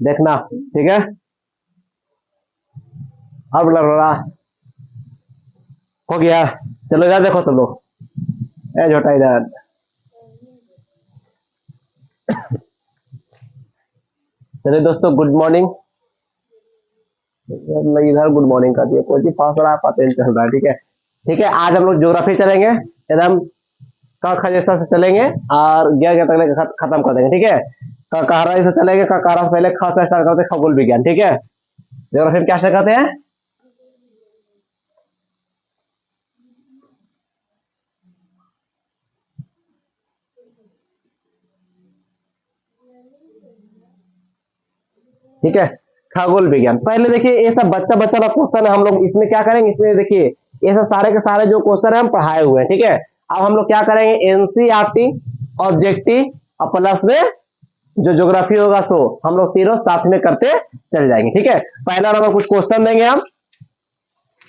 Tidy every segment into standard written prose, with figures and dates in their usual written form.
देखना, ठीक है। अब लग रहा हो गया। चलो इधर देखो तुम लोग, ए छोटा इधर। चलिए दोस्तों, गुड मॉर्निंग। मैं इधर गुड मॉर्निंग कर दिया, कोई पास रहा पता चल रहा है, ठीक है। ठीक है, आज हम लोग ज्योग्राफी चलेंगे एकदम क ख जैसा से चलेंगे और ज्ञ ज्ञ तक खत्म कर देंगे, ठीक है। क कहरा से चलेंगे, क कहरा से पहले ख से स्टार्ट करते हैं, खगोल विज्ञान, ठीक है। ज्योग्राफी में क्या स्टार्ट करते हैं? ठीक है, खगोल विज्ञान। पहले देखिए, ये सब बच्चा बच्चा का क्वेश्चन है, हम लोग इसमें क्या करेंगे, इसमें देखिए ये सब सारे के सारे जो क्वेश्चन है हम पढ़ाए हुए हैं, ठीक है। अब हम लोग क्या करेंगे, एनसीईआरटी, ऑब्जेक्टिव और प्लस में जो ज्योग्राफी होगा सो हम लोग तीनों साथ में करते चल जाएंगे, ठीक है। पहला नंबर कुछ क्वेश्चन देंगे हम,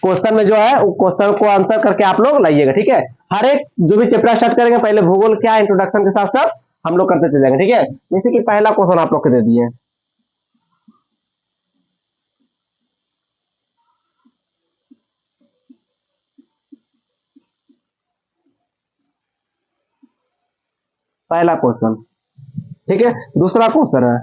क्वेश्चन में जो है वो क्वेश्चन को आंसर करके आप लोग लाइएगा, ठीक है। हर एक जो भी चैप्टर स्टार्ट करेंगे, पहले भूगोल क्या इंट्रोडक्शन के साथ साथ हम लोग करते चले जाएंगे, ठीक है। जैसे कि पहला क्वेश्चन आप लोग को दे दिए, पहला क्वेश्चन, ठीक है। दूसरा क्वेश्चन है,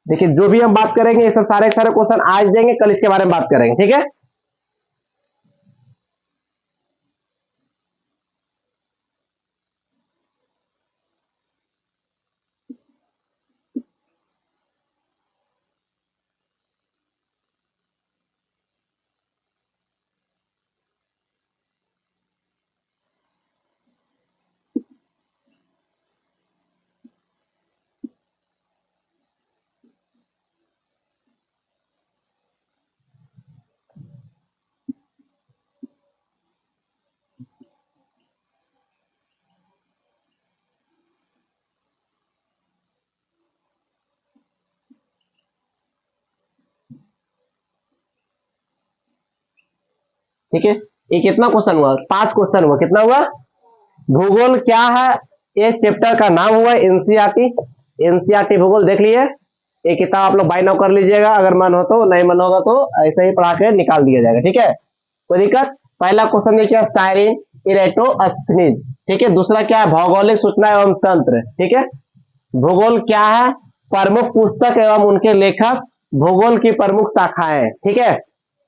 देखिए जो भी हम बात करेंगे ये सब सारे सारे क्वेश्चन आज देंगे, कल इसके बारे में बात करेंगे, ठीक है। ठीक है, ये कितना क्वेश्चन हुआ, 5 क्वेश्चन हुआ, कितना हुआ। भूगोल क्या है, ये चैप्टर का नाम हुआ एनसीईआरटी, एनसीईआरटी भूगोल देख लिए। ये किताब आप लोग बाय नाउ कर लीजिएगा, अगर मन हो तो, नहीं मन होगा तो ऐसे ही पढ़ा के निकाल दिया जाएगा, ठीक है, कोई दिक्कत। पहला क्वेश्चन देखिए, साइरिन इरेटोस्थनीज, ठीक है। दूसरा क्या है, भौगोलिक सूचना एवं तंत्र, ठीक है। भूगोल क्या है, प्रमुख पुस्तक एवं उनके लेखक, भूगोल की प्रमुख शाखाएं, ठीक है,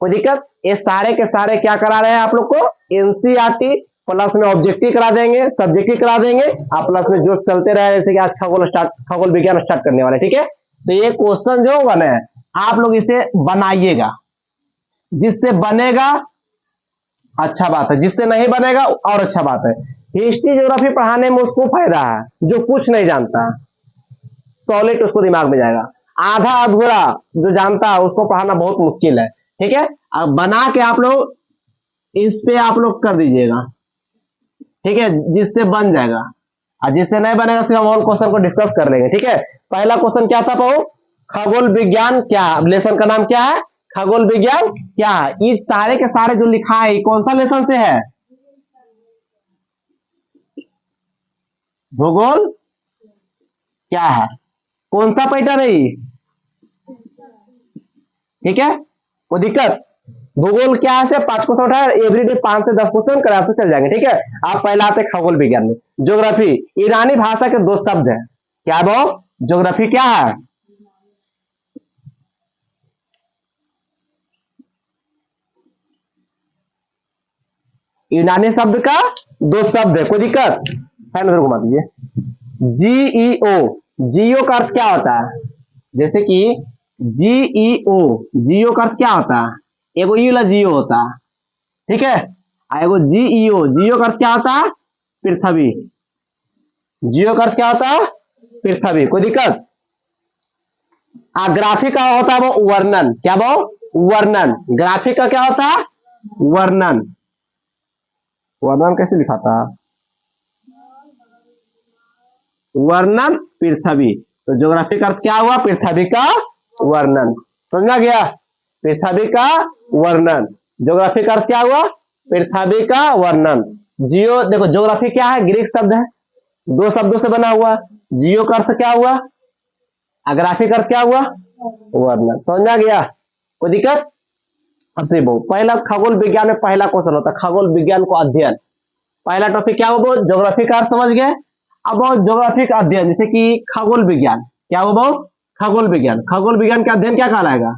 कोई दिक्कत। ये सारे के सारे क्या करा रहे हैं आप लोग को, एनसीईआरटी प्लस में ऑब्जेक्टिव करा देंगे, सब्जेक्टिव करा देंगे, और प्लस में जो चलते रहे, जैसे कि आज खगोल विज्ञान स्टार्ट करने वाले, ठीक है। तो ये क्वेश्चन जो होगा ना, आप लोग इसे बनाइएगा, जिससे बनेगा अच्छा बात है, जिससे नहीं बनेगा और अच्छा बात है। हिस्ट्री ज्योग्राफी पढ़ाने में उसको फायदा है जो कुछ नहीं जानता, सॉलिड उसको दिमाग में जाएगा। आधा अधूरा जो जानता है उसको पढ़ाना बहुत मुश्किल है, ठीक है। अब बना के आप लोग इस पे आप लोग कर दीजिएगा, ठीक है, जिससे बन जाएगा। और जिससे नहीं बनेगा फिर हम और क्वेश्चन को डिस्कस कर लेंगे, ठीक है। पहला क्वेश्चन क्या था पाओ, खगोल विज्ञान क्या, लेसन का नाम क्या है, खगोल विज्ञान क्या है। इस सारे के सारे जो लिखा है कौन सा लेसन से है, भूगोल क्या है, कौन सा पैटर्न है, ठीक है, कोई दिक्कत। भूगोल क्या है से 5 क्वेश्चन उठाए, एवरीडे 5 से 10 क्वेश्चन कराते चल जाएंगे, ठीक है। आप पहले आते खगोल विज्ञान में, ज्योग्राफी ईरानी भाषा के 2 शब्द है, क्या वो, ज्योग्राफी क्या है, यूनानी शब्द का 2 शब्द है, कोई दिक्कत। फैन उधर घुमा दीजिए। जीईओ, जीओ का अर्थ क्या होता है, जैसे कि जीईओ, जीओ का अर्थ क्या होता है, एगो यू ला जियो होता है, ठीक है। एगो जीईओ, जियो का अर्थ क्या होता है, पृथ्वी, जियो का अर्थ क्या होता है, पृथ्वी, कोई दिक्कत। ग्राफी का होता है वो वर्णन, क्या वो, वर्णन। ग्राफी का क्या होता है, वर्णन। वर्णन कैसे लिखाता है, वर्णन पृथ्वी। तो ज्योग्राफी का अर्थ क्या हुआ, पृथ्वी का वर्णन। समझा गया? पृथ्वी का वर्णन। ज्योग्राफी का अर्थ क्या हुआ? पृथ्वी का वर्णन। जियो, देखो ज्योग्राफी क्या है? ग्रीक शब्द है, दो शब्दों से बना हुआ। जियो का अर्थ क्या हुआ? ग्राफी का अर्थ क्या हुआ? वर्णन। समझा गया? कोई दिक्कत? अब से वो पहला खगोल विज्ञान में पहला क्वेश्चन होता है खगोल विज्ञान को अध्ययन। पहला टॉपिक क्या होगा? ज्योग्राफी का अर्थ समझ गए। अब ज्योग्राफी का अध्ययन, जैसे कि खगोल विज्ञान क्या होगा? खगोल विज्ञान। खगोल विज्ञान का अध्ययन क्या कहलाएगा?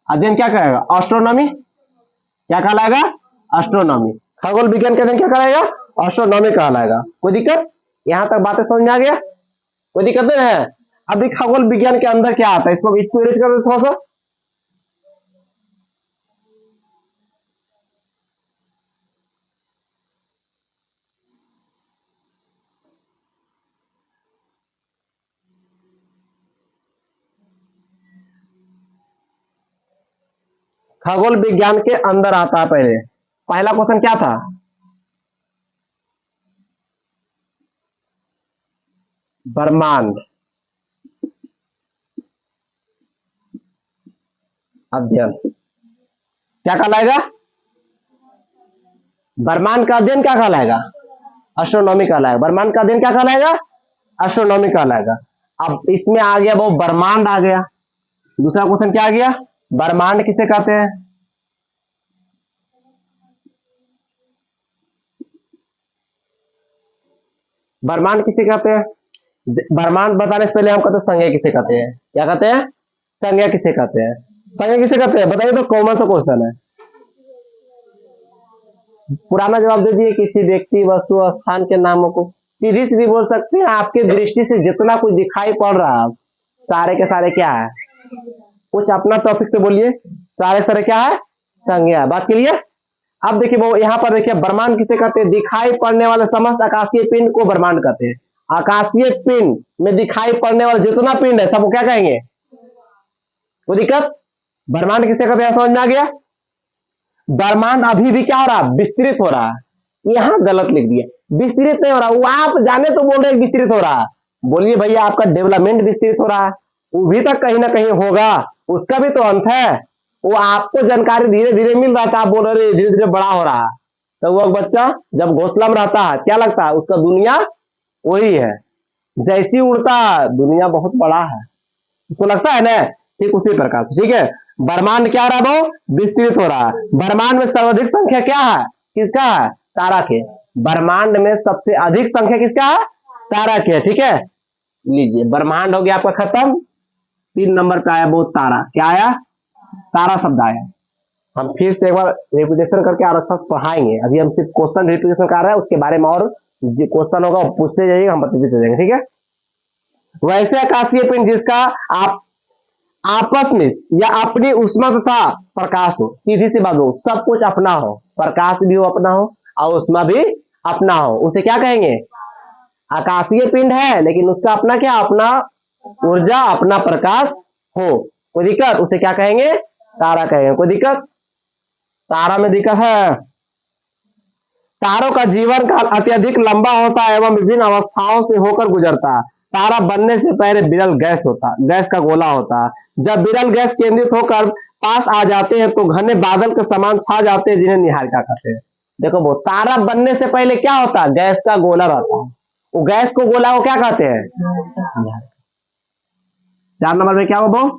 अध्ययन क्या कहेगा? एस्ट्रोनॉमी। क्या कहलाएगा? एस्ट्रोनॉमी। खगोल विज्ञान का अध्ययन क्या कहलाएगा? एस्ट्रोनॉमी कहलाएगा। कोई दिक्कत? यहां तक बातें समझ में आ गया? कोई दिक्कत नहीं है? अभी खगोल विज्ञान के अंदर क्या आता है, इसको इरेज कर दो थोड़ा सा। खगोल विज्ञान के अंदर आता है पहले, पहला क्वेश्चन क्या था? ब्रह्मांड अध्ययन क्या कहलाएगा? ब्रह्मांड का अध्ययन क्या कहलाएगा? एस्ट्रोनॉमी कहलाएगा। ब्रह्मांड का अध्ययन क्या कहलाएगा? एस्ट्रोनॉमी कहलाएगा। अब इसमें आ गया वो ब्रह्मांड आ गया। दूसरा क्वेश्चन क्या आ गया? ब्रह्मांड किसे कहते हैं? ब्रह्मांड किसे कहते हैं? ब्रह्मांड बताने से पहले हम कहते हैं संज्ञा किसे कहते हैं? क्या कहते हैं? संज्ञा किसे कहते हैं? संज्ञा किसे कहते हैं बताइए तो, कॉमन सा क्वेश्चन है। पुराना जवाब दे दिए, किसी व्यक्ति वस्तु स्थान के नामों को। सीधी सीधी बोल सकते हैं, आपकी दृष्टि से जितना कुछ दिखाई पड़ रहा है सारे के सारे क्या है? कुछ अपना टॉपिक से बोलिए। सारे सारे क्या है? संज्ञा। बात क्लियर? अब देखिए वो यहाँ पर देखिए, ब्रह्मांड किसे कहते हैं? दिखाई पड़ने वाले समस्त आकाशीय पिंड को ब्रह्मांड कहते हैं। आकाशीय पिंड में दिखाई पड़ने वाला जितना पिंड है सबको क्या कहेंगे? कोई दिक्कत? ब्रह्मांड किसे कहते हैं समझ में आ गया? ब्रह्मांड अभी भी क्या हो रहा है? विस्तृत हो रहा है। यहां गलत लिख दिया, विस्तृत नहीं हो रहा। वो आप जाने तो बोल रहे विस्तृत हो रहा है। बोलिए भैया आपका डेवलपमेंट विस्तृत हो रहा है, वो भी तक कहीं ना कहीं होगा, उसका भी तो अंत है। वो आपको जानकारी धीरे धीरे मिल रहा था, आप बोल रहे धीरे धीरे बड़ा हो रहा है। तो वो बच्चा जब घोंसला में रहता है क्या लगता है? उसका दुनिया वही है, जैसी उड़ता है दुनिया बहुत बड़ा है, उसको लगता है ना। ठीक उसी प्रकार से, ठीक है, ब्रह्मांड क्या रहा है? वो विस्तृत हो रहा है। ब्रह्मांड में सर्वाधिक संख्या क्या है? किसका है? तारा के। ब्रह्मांड में सबसे अधिक संख्या किसका है? तारा के। ठीक है, लीजिए ब्रह्मांड हो गया आपका खत्म। 3 नंबर पे आया वो तारा। क्या आया? तारा शब्द आया। हम फिर से एक बार रिपीटेशन करके और अच्छा से पढ़ाएंगे। अभी हम सिर्फ क्वेश्चन रिपीटेशन कर रहे हैं, उसके बारे में और जो क्वेश्चन होगा पूछते जाइएगा, हम बताते जाएंगे। ठीक है, वैसे आकाशीय पिंड जिसका आप आपस में या अपनी उष्मा तथा प्रकाश हो, सीधी सी बात हो, सब कुछ अपना हो, प्रकाश भी हो अपना हो और उष्मा भी अपना हो, उसे क्या कहेंगे? आकाशीय पिंड है लेकिन उसका अपना क्या? अपना ऊर्जा, अपना प्रकाश हो। कोई दिक्कत? उसे क्या कहेंगे? तारा कहेंगे। कोई दिक्कत? तारा में दिक्कत है? तारों का जीवन काल अत्यधिक लंबा होता है एवं विभिन्न अवस्थाओं से होकर गुजरता है। तारा बनने से पहले विरल गैस होता, गैस का गोला होता है। जब विरल गैस केंद्रित होकर पास आ जाते हैं तो घने बादल के समान छा जाते हैं, जिन्हें निहारिका कहते हैं। देखो वो तारा बनने से पहले क्या होता है? गैस का गोला रहता है। वो गैस को गोला को क्या कहते हैं? 4 नंबर में क्या हो वो?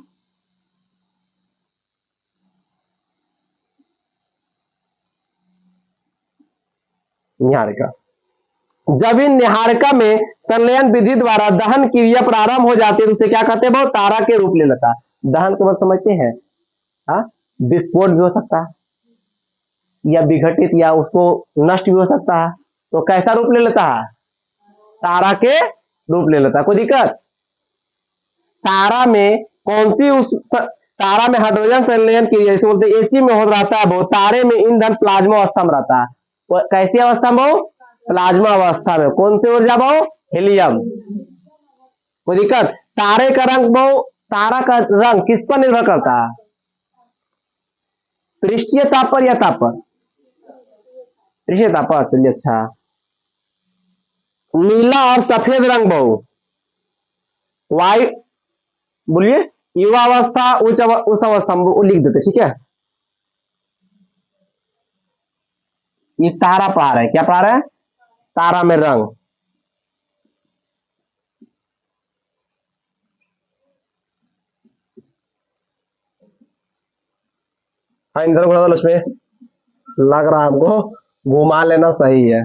निहारिका। जब इन निहारिका में संलयन विधि द्वारा दहन क्रिया प्रारंभ हो जाती है तो उसे क्या कहते हैं? वो तारा के रूप ले लेता है। दहन के बाद समझते हैं, विस्फोट भी हो सकता है या विघटित या उसको नष्ट भी हो सकता है। तो कैसा रूप ले लेता है? तारा के रूप ले लेता है। कोई दिक्कत? तारा में कौन सी तारा में हाइड्रोजन संलयन क्रिया जिसे बोलते हैं एची में हो रहता है। वो तारे में ईंधन प्लाज्मा अवस्था में रहता है। कैसी अवस्था में? वो प्लाज्मा अवस्था में। कौन सी ऊर्जा? वो हीलियम। कोई दिक्कत? तारे का रंग वो, तारा का रंग किस पर निर्भर करता है? पृष्ठीय ताप पर या ताप पर? पृष्ठीय ताप पर। चलिए अच्छा। नीला और सफेद रंग बहु वायु, बोलिए, युवावस्था, उस अवस्था में वो लिख देते, ठीक है। ये तारा पढ़ा रहे हैं, क्या पढ़ा रहे हैं? तारा में रंग। हाँ, इधर घुमा दो, उसमें लग रहा है हमको घुमा लेना सही है।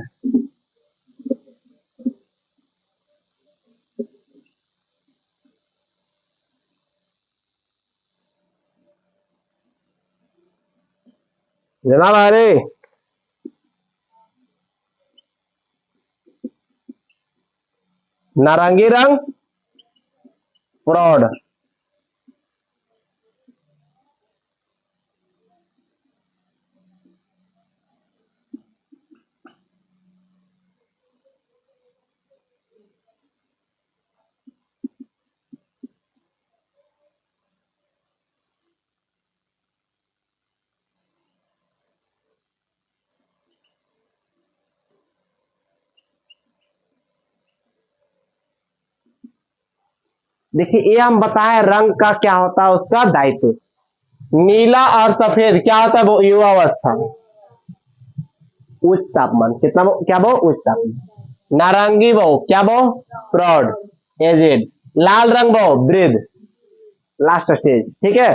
जनाब अरे, नारंगी रंग फ्रॉड, देखिए ये हम बताएं रंग का क्या होता है, उसका दायित्व। नीला और सफेद क्या होता है? वो युवावस्था, उच्च तापमान, कितना क्या वो उच्च तापमान। नारंगी वो क्या वो प्रौढ़ एजेड, लाल रंग वो वृद्ध लास्ट स्टेज, ठीक है।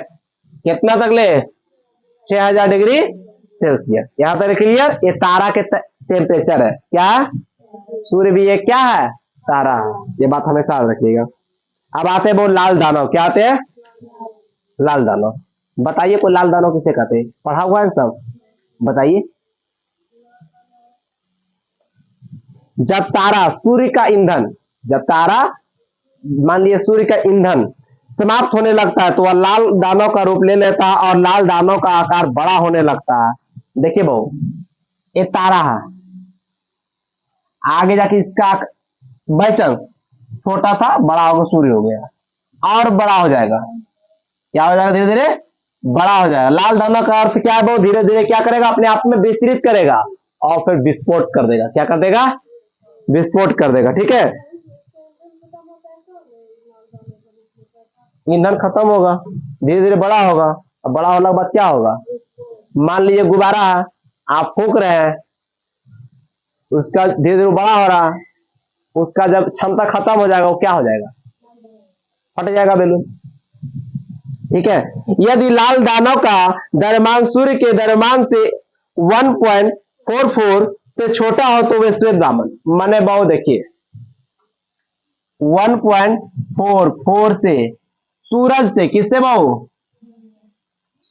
कितना तक ले? 6000 डिग्री सेल्सियस। यहां तक क्लियर। ये तारा के टेम्परेचर है, क्या? सूर्य भी ये क्या है? तारा है, ये बात हमेशा याद रखिएगा। अब आते हैं वो लाल दानव, क्या आते हैं? लाल दानव। बताइए कोई लाल दानव किसे कहते हैं? पढ़ा हुआ है सब, बताइए। जब तारा सूर्य का ईंधन, जब तारा मान लिया सूर्य का ईंधन समाप्त होने लगता है तो वह लाल दानव का रूप ले लेता है और लाल दानव का आकार बड़ा होने लगता है। देखिए बहु, ये तारा है, आगे जाके इसका बाई चांस छोटा था, बड़ा होकर सूर्य हो गया और बड़ा हो जाएगा। क्या हो जाएगा? धीरे धीरे बड़ा हो जाएगा। लाल दानव का अर्थ क्या है? वो धीरे धीरे क्या करेगा? अपने आप में विस्तृत करेगा और फिर विस्फोट कर देगा। क्या कर देगा? विस्फोट कर देगा, ठीक है। ईंधन खत्म होगा, धीरे धीरे बड़ा होगा। अब बड़ा होने के बाद क्या होगा? मान लीजिए गुब्बारा है, आप फूंक रहे हैं, उसका धीरे धीरे बड़ा हो रहा है, उसका जब क्षमता खत्म हो जाएगा वो क्या हो जाएगा? फट जाएगा बैलून, ठीक है। यदि लाल दानव का द्रव्यमान सूर्य के द्रव्यमान से 1.44 से छोटा हो तो वे श्वेत दामन माने बहु। देखिए 1.44 से, सूरज से, किससे बहु?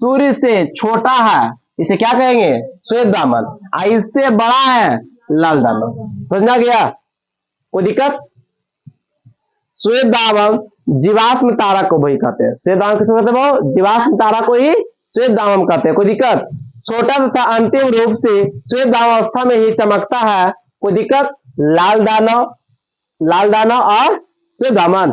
सूर्य से छोटा है, इसे क्या कहेंगे? श्वेत दामन। इससे बड़ा है लाल दानव। समझा गया? कोई दिक्कत? श्वेत दामन जीवाश्म तारा को वही कहते हैं। श्वेत दामन किसको कहते हैं? जीवाश्म तारा को ही श्वेत दामन कहते हैं। कोई दिक्कत? छोटा तथा अंतिम रूप से श्वेत दामावस्था में ही चमकता है। कोई दिक्कत? लाल दानव, लाल दानव और श्वेत दामन।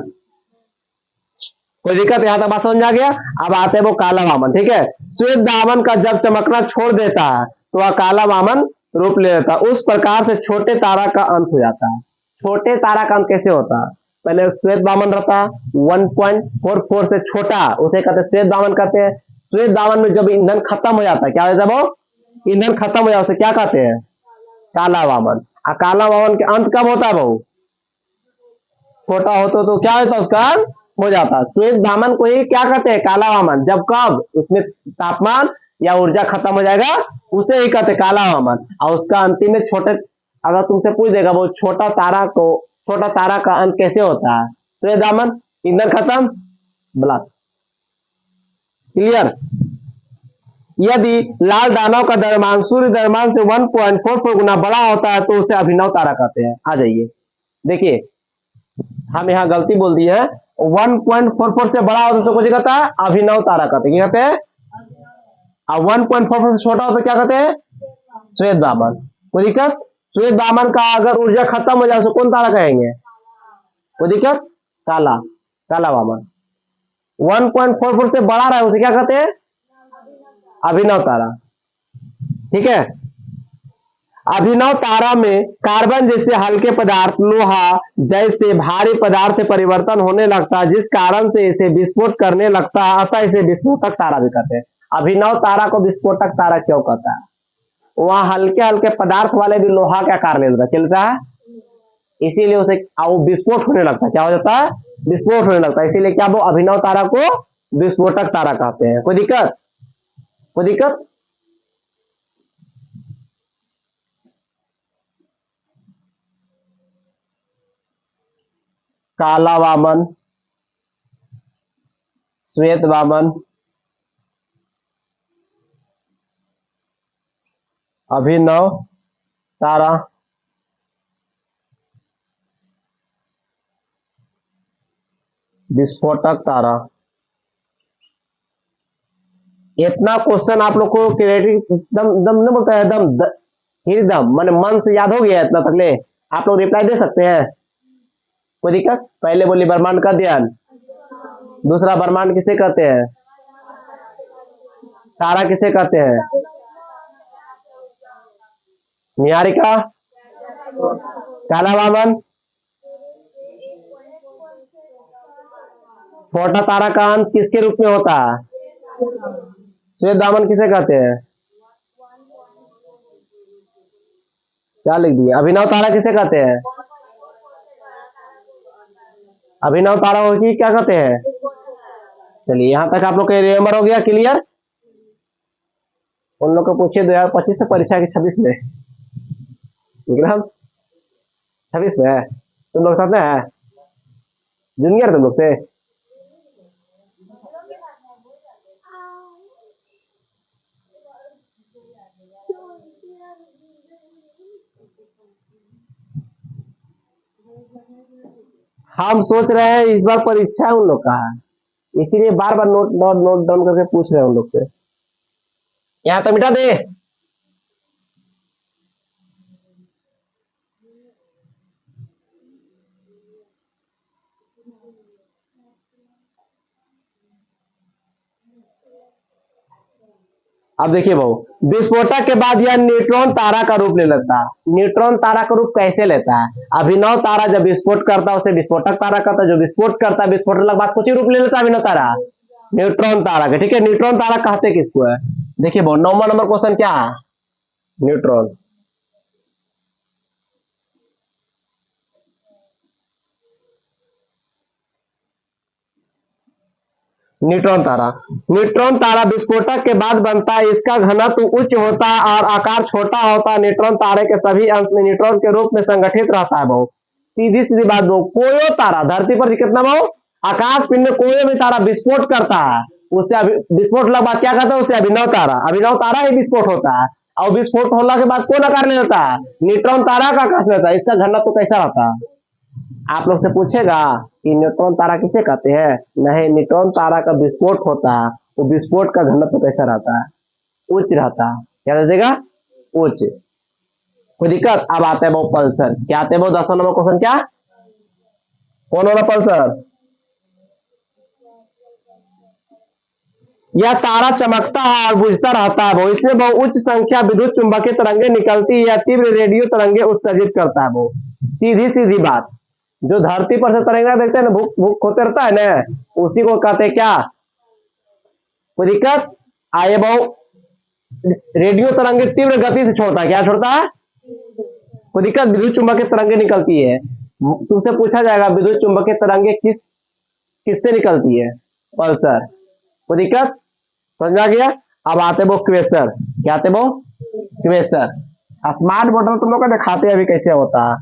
कोई दिक्कत? यहां तक बात समझ आ गया। अब आते हैं वो काला वामन, ठीक है। श्वेत दामन का जब चमकना छोड़ देता है तो वह काला वामन रूप ले लेता है। उस प्रकार से छोटे तारा का अंत हो जाता है। छोटे तारा का अंत कैसे होता है? पहले श्वेत दामन रहता है 1.44 से छोटा, उसे कहते हैं श्वेत दामन कहते हैं। श्वेत दामन में जब ईंधन खत्म हो जाता है, क्या हो जाता है? वो ईंधन खत्म हो जाता है, उसे क्या कहते हैं? काला वामन। काला वामन के अंत कब होता है बहु? छोटा होता तो क्या होता है? उसका हो जाता है। श्वेत दामन को ही क्या कहते हैं? काला वामन। जब कब उसमें तापमान या ऊर्जा खत्म हो जाएगा उसे ही कहते हैं काला वामन। और उसका अंतिम में छोटे, अगर तुमसे पूछ देगा वो छोटा तारा को, छोटा तारा का अंत कैसे होता है? श्वेत दामन, ईंधन खत्म, ब्लास्ट। क्लियर? यदि लाल दानव का द्रव्यमान सूर्य द्रव्यमान से 1.44 गुना बड़ा होता है तो उसे अभिनव तारा कहते हैं। आ जाइए, देखिए हम यहाँ गलती बोल दी है। 1.44 से बड़ा होता है तो कुछ कहता है? अभिनव तारा कहते हैं। क्या कहते हैं? और 1.44 से छोटा होता है क्या कहते हैं? श्वेत दामन। कोई दिक्कत? श्वेत दामन का अगर ऊर्जा खत्म हो जाए तो कौन तारा कहेंगे? कोई दिक्कत? काला, काला वामन। 1.44 से बड़ा रहा है उसे क्या कहते हैं? अभिनव तारा, ठीक है। अभिनव तारा में कार्बन जैसे हल्के पदार्थ, लोहा जैसे भारी पदार्थ में परिवर्तन होने लगता है, जिस कारण से इसे विस्फोट करने लगता है, अतः इसे विस्फोटक तारा भी कहते हैं। अभिनव तारा को विस्फोटक तारा क्यों कहता है? वहां हल्के हल्के पदार्थ वाले भी लोहा का आकार ले लेता है, इसीलिए उसे विस्फोट होने लगता है। क्या हो जाता है? विस्फोट होने लगता है। इसीलिए क्या वो अभिनव तारा को विस्फोटक तारा कहते हैं। कोई दिक्कत? कोई दिक्कत? काला वामन, श्वेत वामन, अभिनव तारा, विस्फोटक तारा। इतना क्वेश्चन आप लोग को एकदम दम न बोलता है, एकदम एकदम मन मन से याद हो गया इतना तक ले? आप लोग रिप्लाई दे सकते हैं? कोई दिक्कत? पहले बोली ब्रह्मांड का अध्ययन, दूसरा ब्रह्मांड किसे कहते हैं? तारा किसे कहते हैं? निहारिका, काला वामन, छोटा तारा का अंत किसके रूप में होता है? श्वेत वामन किसे कहते हैं? क्या लिख दिए? अभिनव तारा किसे कहते हैं? अभिनव तारा को क्या कहते हैं? चलिए यहां तक आप लोग का रिमेम्बर हो गया, क्लियर? उन लोग को पूछिए 2025 से परीक्षा की 26 में, विक्रम 26 में है, तुम लोग साथ में है, जूनियर तुम लोग से। हम सोच रहे हैं इस बार परीक्षा उन लोग का है, इसीलिए बार बार नोट नोट नोट डाउन करके पूछ रहे हैं उन लोग से। यहां तक मिटा दे। अब देखिए भाऊ, विस्फोटक के बाद यह न्यूट्रॉन तारा का रूप ले लेता है। न्यूट्रॉन तारा का रूप कैसे लेता है? अभिनव तारा जब विस्फोट करता है उसे विस्फोटक तारा कहता है, जो विस्फोट करता है विस्फोट के बाद कुछ ही रूप ले लेता है अभिनव तारा, न्यूट्रॉन तारा के। ठीक है, न्यूट्रॉन तारा कहते किसको है? देखिए भाऊ 9वां नंबर क्वेश्चन क्या है? न्यूट्रॉन। न्यूट्रॉन तारा, न्यूट्रॉन तारा विस्फोटक के बाद बनता है, इसका घनत्व उच्च होता है और आकार छोटा होता है। न्यूट्रॉन तारे के सभी अंश में न्यूट्रॉन के रूप में संगठित रहता है। बहु सीधी सीधी बात बहु, कोई तारा धरती पर कितना बहु आकाश पिंड में कोई भी तारा विस्फोट करता है, उससे विस्फोट लगा क्या कहता है? उसे अभिनव तारा, अभिनव तारा ही विस्फोट होता है। और विस्फोट होने के बाद कौन आकार लेता है? न्यूट्रॉन तारा का आकार लेता है। इसका घनत्व कैसा रहता है? आप लोग से पूछेगा कि न्यूट्रॉन तारा किसे कहते हैं? नहीं, न्यूट्रॉन तारा का विस्फोट होता है, वो विस्फोट का घनत्व कैसा रहता है? उच्च रहता है। क्या दीजिएगा? उच्च। कोई दिक्कत? अब आते हैं वो पल्सर। क्या आते हैं वो? 10वां नंबर क्वेश्चन क्या? कौन वाला पल्सर? यह तारा चमकता है और बुझता रहता है। वो इसमें बहुत उच्च संख्या विद्युत चुंबकीय तरंगे निकलती है, या तीव्र रेडियो तरंगे उत्सर्जित करता है। वो सीधी सीधी बात, जो धरती पर से तरंगा देखते हैं ना, भूख भूख होते रहता है ना, उसी को कहते हैं क्या? कोई दिक्कत? आइए बहु, रेडियो तरंगे तीव्र गति से छोड़ता है। क्या छोड़ता है? कोई दिक्कत? विद्युत चुंबकीय तरंगे निकलती है। तुमसे पूछा जाएगा विद्युत चुंबकीय तरंगे किससे निकलती है? पल्सर। कोई दिक्कत? समझ में आ गया? अब आते वो क्वेसर। क्या आते वो? क्वेसर। स्मार्ट बोर्ड में तुम लोग को दिखाते हैं अभी कैसे होता है।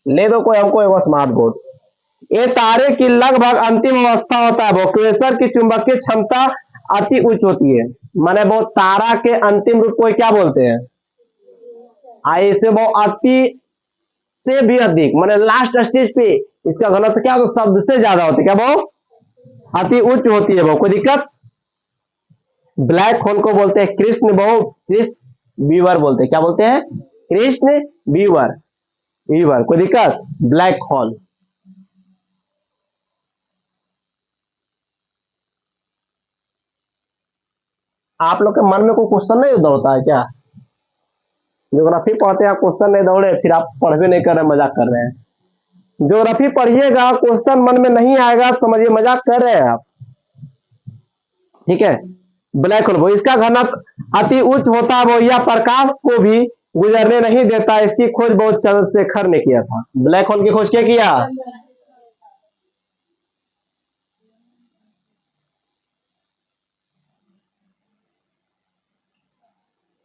ले दो कोई हमको एक स्मार्ट बोर्ड। ये तारे की लगभग अंतिम अवस्था होता है। वो क्वेसर की चुंबकीय क्षमता अति उच्च होती है। माने वो तारा के अंतिम रूप को क्या बोलते हैं? आई इसे वो अति से भी अधिक, माने लास्ट स्टेज पे इसका घनत्व क्या तो सबसे ज्यादा होता है। क्या वो? अति उच्च होती है वो। कोई दिक्कत? ब्लैक होल को बोलते हैं कृष्ण बहु, कृष्ण व्यूअर बोलते हैं। क्या बोलते हैं? Krishna viewer, viewer. कोई दिक्कत? Black hole. आप लोग के मन में कोई क्वेश्चन नहीं होता है क्या? ज्योग्राफी पढ़ते हैं, क्वेश्चन नहीं दौड़े, फिर आप पढ़ भी नहीं कर रहे, मजाक कर रहे हैं। ज्योग्राफी पढ़िएगा, क्वेश्चन मन में नहीं आएगा, समझिए मजाक कर रहे हैं आप। ठीक है, ब्लैक होल, वो इसका घनत्व अति उच्च होता है, वो यह प्रकाश को भी गुजरने नहीं देता। इसकी खोज बहुत चंद्रशेखर ने किया था। ब्लैक होल की खोज क्या किया?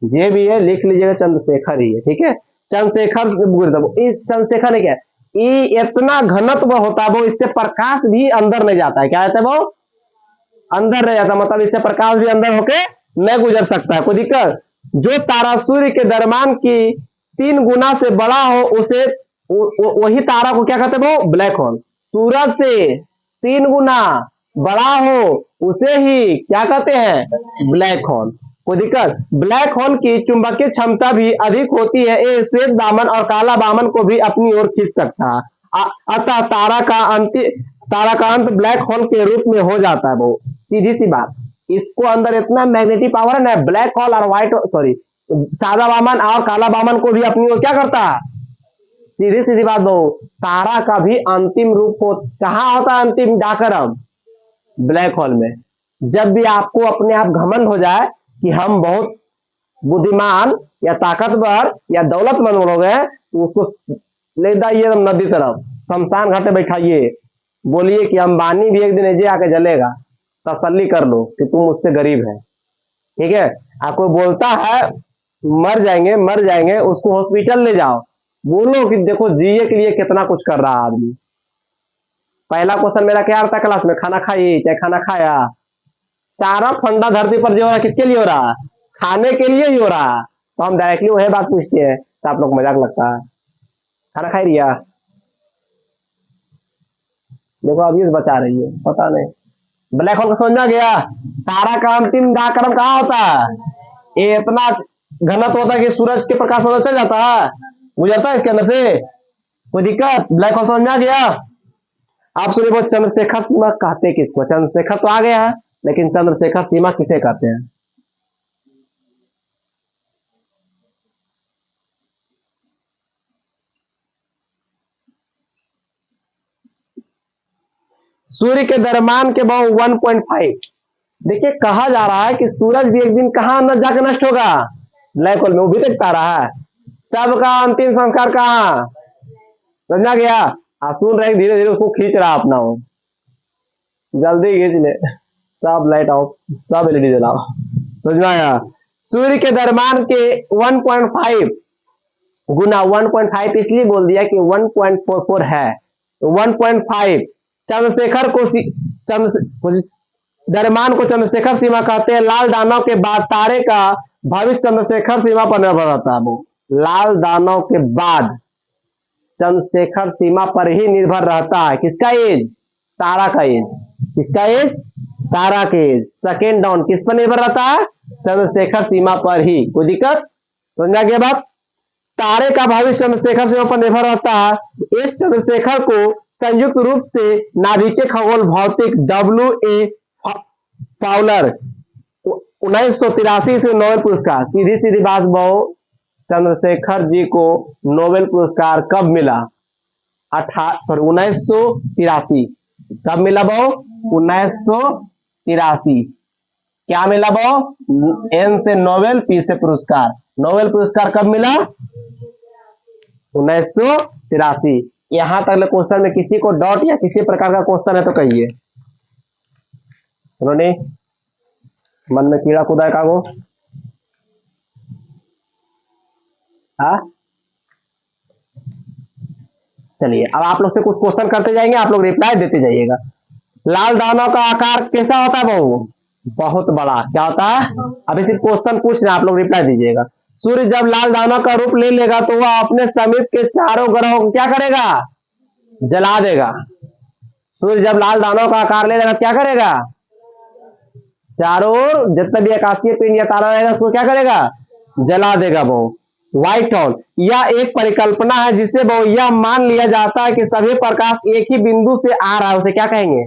जे भी है लिख लीजिएगा, चंद्रशेखर ही है। ठीक है, चंद्रशेखर, चंद्रशेखर ने क्या, ये इतना घनत्व होता है, वो इससे प्रकाश भी अंदर नहीं जाता है। क्या कहते हैं वो? अंदर नहीं जाता, मतलब इससे प्रकाश भी अंदर होके नहीं गुजर सकता है, कोई दिक्कत। जो तारा सूर्य के द्रव्यमान की 3 गुना से बड़ा हो, उसे वही तारा को क्या कहते हैं? वो ब्लैक होल। सूरज से 3 गुना बड़ा हो, उसे ही क्या कहते हैं? Black hole. कोई दिक्कत? ब्लैक होल की चुंबकीय क्षमता भी अधिक होती है, ये श्वेत दामन और काला दामन को भी अपनी ओर खींच सकता है। अतः तारा का अंत ब्लैक होल के रूप में हो जाता है। वो सीधी सी बात, इसको अंदर इतना मैग्नेटिक पावर है ना, ब्लैक होल और व्हाइट, सॉरी, सादा वामन और काला वामन को भी अपनी ओर क्या करता है? सीधी सीधी बात बहु, तारा का भी अंतिम रूप हो कहाँ होता है? अंतिम जाकर ब्लैक होल में। जब भी आपको अपने आप घमंड हो जाए कि हम बहुत बुद्धिमान या ताकतवर या दौलतमंद लोग हैं, तो उसको ले जाइए नदी तरफ, शमशान घाट पे बैठाइए, बोलिए कि अंबानी भी एक दिन ऐसे आके जलेगा, तसल्ली कर लो कि तुम मुझसे गरीब है। ठीक है, आपको बोलता है मर जाएंगे मर जाएंगे, उसको हॉस्पिटल ले जाओ, बोलो कि देखो जिए के लिए कितना कुछ कर रहा आदमी। पहला क्वेश्चन मेरा क्या था क्लास में? खाना खाई चाहे खाना खाया? सारा फंडा धरती पर जो हो रहा है किसके लिए हो रहा है? खाने के लिए ही हो रहा है। तो हम डायरेक्टली वही बात पूछते हैं, तो आप लोग मजाक लगता है। खाना खाई रिया? देखो अभी बचा रही है, पता नहीं। ब्लैक होल को समझा गया? तारा का अंतिम डाकरम कहाँ होता है? ये इतना घनत्व होता है कि सूरज के प्रकाश अंदर चल जाता है, गुजरता है इसके अंदर से, कोई दिक्कत? ब्लैक होल समझ में आ गया? आप सुनिए, वो चंद्रशेखर सीमा कहते हैं किसको? चंद्रशेखर तो आ गया है, लेकिन चंद्रशेखर सीमा किसे कहते हैं? सूर्य के द्रव्यमान के बहु 1.5। देखिए कहा जा रहा है कि सूरज भी एक दिन कहां न जाकर नष्ट होगा? ब्लैक होल में। वो भी देखता रहा है। सबका अंतिम संस्कार कहां? समझा गया? सुन रहे धीरे धीरे उसको खींच रहा अपना, वो जल्दी खींच ले। सब लाइट ऑफ, सब एलईडी जलाओ। समझ में आया? सूर्य के द्रव्यमान के 1.5 गुना, 1.5 इसलिए बोल दिया कि 1.44 है, 1.5 चंद्रशेखर को द्रव्यमान को चंद्रशेखर सीमा कहते हैं। लाल दानव के बाद तारे का भविष्य चंद्रशेखर सीमा पर निर्भर रहता है। वो लाल दानव के बाद चंद्रशेखर सीमा पर ही निर्भर रहता है। किसका एज? तारा का एज। किसका एज? तारा के एज। सेकेंड डाउन किस पर निर्भर रहता है? चंद्रशेखर सीमा पर ही। कोई दिक्कत? समझा गया बात? तारे का भविष्य चंद्रशेखर सीमा पर निर्भर रहता है। इस चंद्रशेखर को संयुक्त रूप से नाभिकीय खगोल भौतिक W.A. फाउलर 1983 से नोबेल पुरस्कार। सीधी सीधी बात बहु, चंद्रशेखर जी को नोबेल पुरस्कार कब मिला? 1983। कब मिला बहु? 1983। क्या मिला बहु? एन से नोबेल, पी से पुरस्कार। नोबेल पुरस्कार कब मिला? 1983। यहां तक क्वेश्चन में किसी को डाउट या किसी प्रकार का क्वेश्चन है तो कहिए। चलो नहीं, मन में कीड़ा कूदा है कागो। हाँ चलिए, अब आप लोग से कुछ क्वेश्चन करते जाएंगे, आप लोग रिप्लाई देते जाइएगा। लाल दानव का आकार कैसा होता है बहु? बहुत बड़ा। क्या होता है? अभी सिर्फ क्वेश्चन पूछ रहे हैं, आप लोग रिप्लाई दीजिएगा। सूर्य जब लाल दानव का रूप ले लेगा तो वह अपने समीप के चारों ग्रहों को क्या करेगा? जला देगा। सूर्य जब लाल दानव का आकार ले लेगा क्या करेगा? चारों ओर जितना भी आकाशीय पिंड या तारा रहेगा उसको क्या करेगा? जला देगा वो। व्हाइट होल यह एक परिकल्पना है जिससे वो यह मान लिया जाता है कि सभी प्रकाश एक ही बिंदु से आ रहा है, उसे क्या कहेंगे?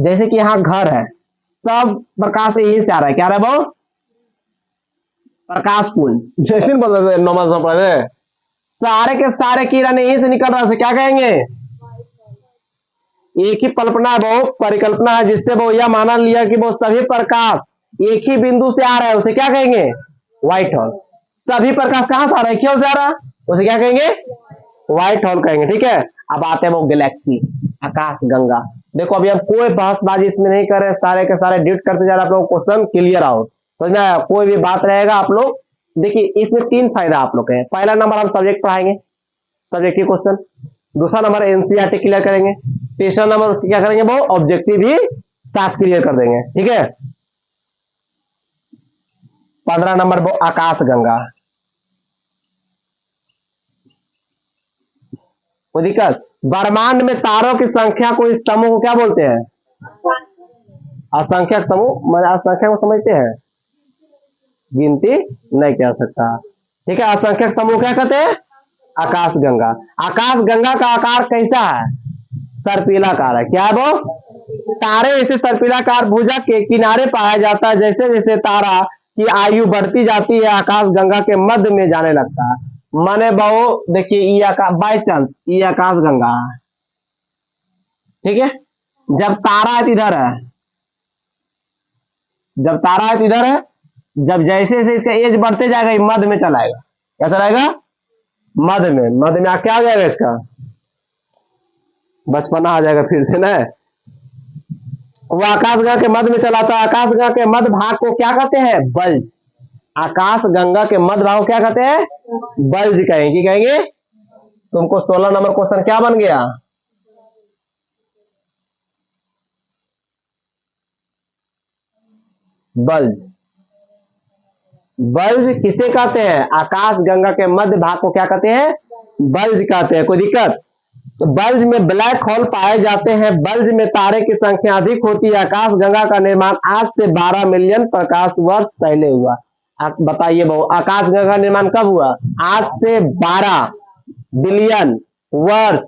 जैसे कि यहाँ घर है, सब प्रकाश यही से आ रहा है, क्या आ रहा है वो, प्रकाश पुंज, जैसे नॉर्मल पढ़े, सारे के सारे किरण यहीं से निकल रहा है, उसे क्या कहेंगे, एक ही कल्पना है वो, परिकल्पना है, जिससे वो यह माना लिया कि वो सभी प्रकाश एक ही बिंदु से आ रहा है, उसे क्या कहेंगे, व्हाइट होल। सभी प्रकाश कहां से आ रहा है, क्यों से आ रहा है, उसे क्या कहेंगे, व्हाइट होल कहेंगे। ठीक है, अब आते हैं वो गैलेक्सी, आकाश गंगा। देखो अभी हम कोई बहसबाजी इसमें नहीं कर रहे, सारे के सारे ड्यूट करते जा रहे, आप लोग क्वेश्चन क्लियर आउट, समझ में आया, कोई भी बात रहेगा आप लोग देखिए, इसमें 3 फायदा आप लोग के, पहला नंबर हम सब्जेक्ट पढ़ाएंगे, सब्जेक्ट की क्वेश्चन, दूसरा नंबर एनसीईआरटी क्लियर करेंगे, तीसरा नंबर उसके क्या करेंगे, वो ऑब्जेक्टिव भी साथ क्लियर कर देंगे। ठीक है, 15 नंबर वो आकाश गंगा, कोई दिक्कत, ब्रह्मांड में तारों की संख्या को इस समूह को क्या बोलते हैं, असंख्यक समूह, मतलब असंख्यक को समझते हैं, गिनती नहीं कह सकता। ठीक है, असंख्यक समूह क्या कहते हैं, आकाश गंगा। आकाश गंगा का आकार कैसा है, सर्पिलाकार है, क्या है वो, तारे इसे सर्पिलाकार भुजा के किनारे पाया जाता है, जैसे जैसे तारा की आयु बढ़ती जाती है आकाश गंगा के मध्य में जाने लगता है। माने बहु देखिए, ये आकाश बाई चांस ये आकाश गंगा है, ठीक है, जब तारा है इधर है, जब तारा है इधर है, जब जैसे जैसे इसका एज बढ़ते जाएगा, ये मध्य में चलाएगा, क्या चलाएगा, मध्य में, मध्य में क्या आ जाएगा, इसका बचपना आ जाएगा फिर से ना। वो आकाशगंगा के मध्य में चलाता है, आकाशगंगा के मध्य भाग को क्या कहते हैं, बल्ज। आकाश गंगा के मध्य भाग को क्या कहते हैं, बल्ज कहेंगे, की कहेंगे। तुमको 16 नंबर क्वेश्चन क्या बन गया, बल्ज। बल्ज किसे कहते हैं, आकाश गंगा के मध्य भाग को क्या कहते हैं, बल्ज कहते हैं। कोई दिक्कत, तो बल्ज में ब्लैक होल पाए जाते हैं, बल्ज में तारे की संख्या अधिक होती है। आकाश गंगा का निर्माण आज से 12 मिलियन प्रकाश वर्ष पहले हुआ। बताइए बहु, आकाश गंगा का निर्माण कब हुआ, आज से 12 बिलियन वर्ष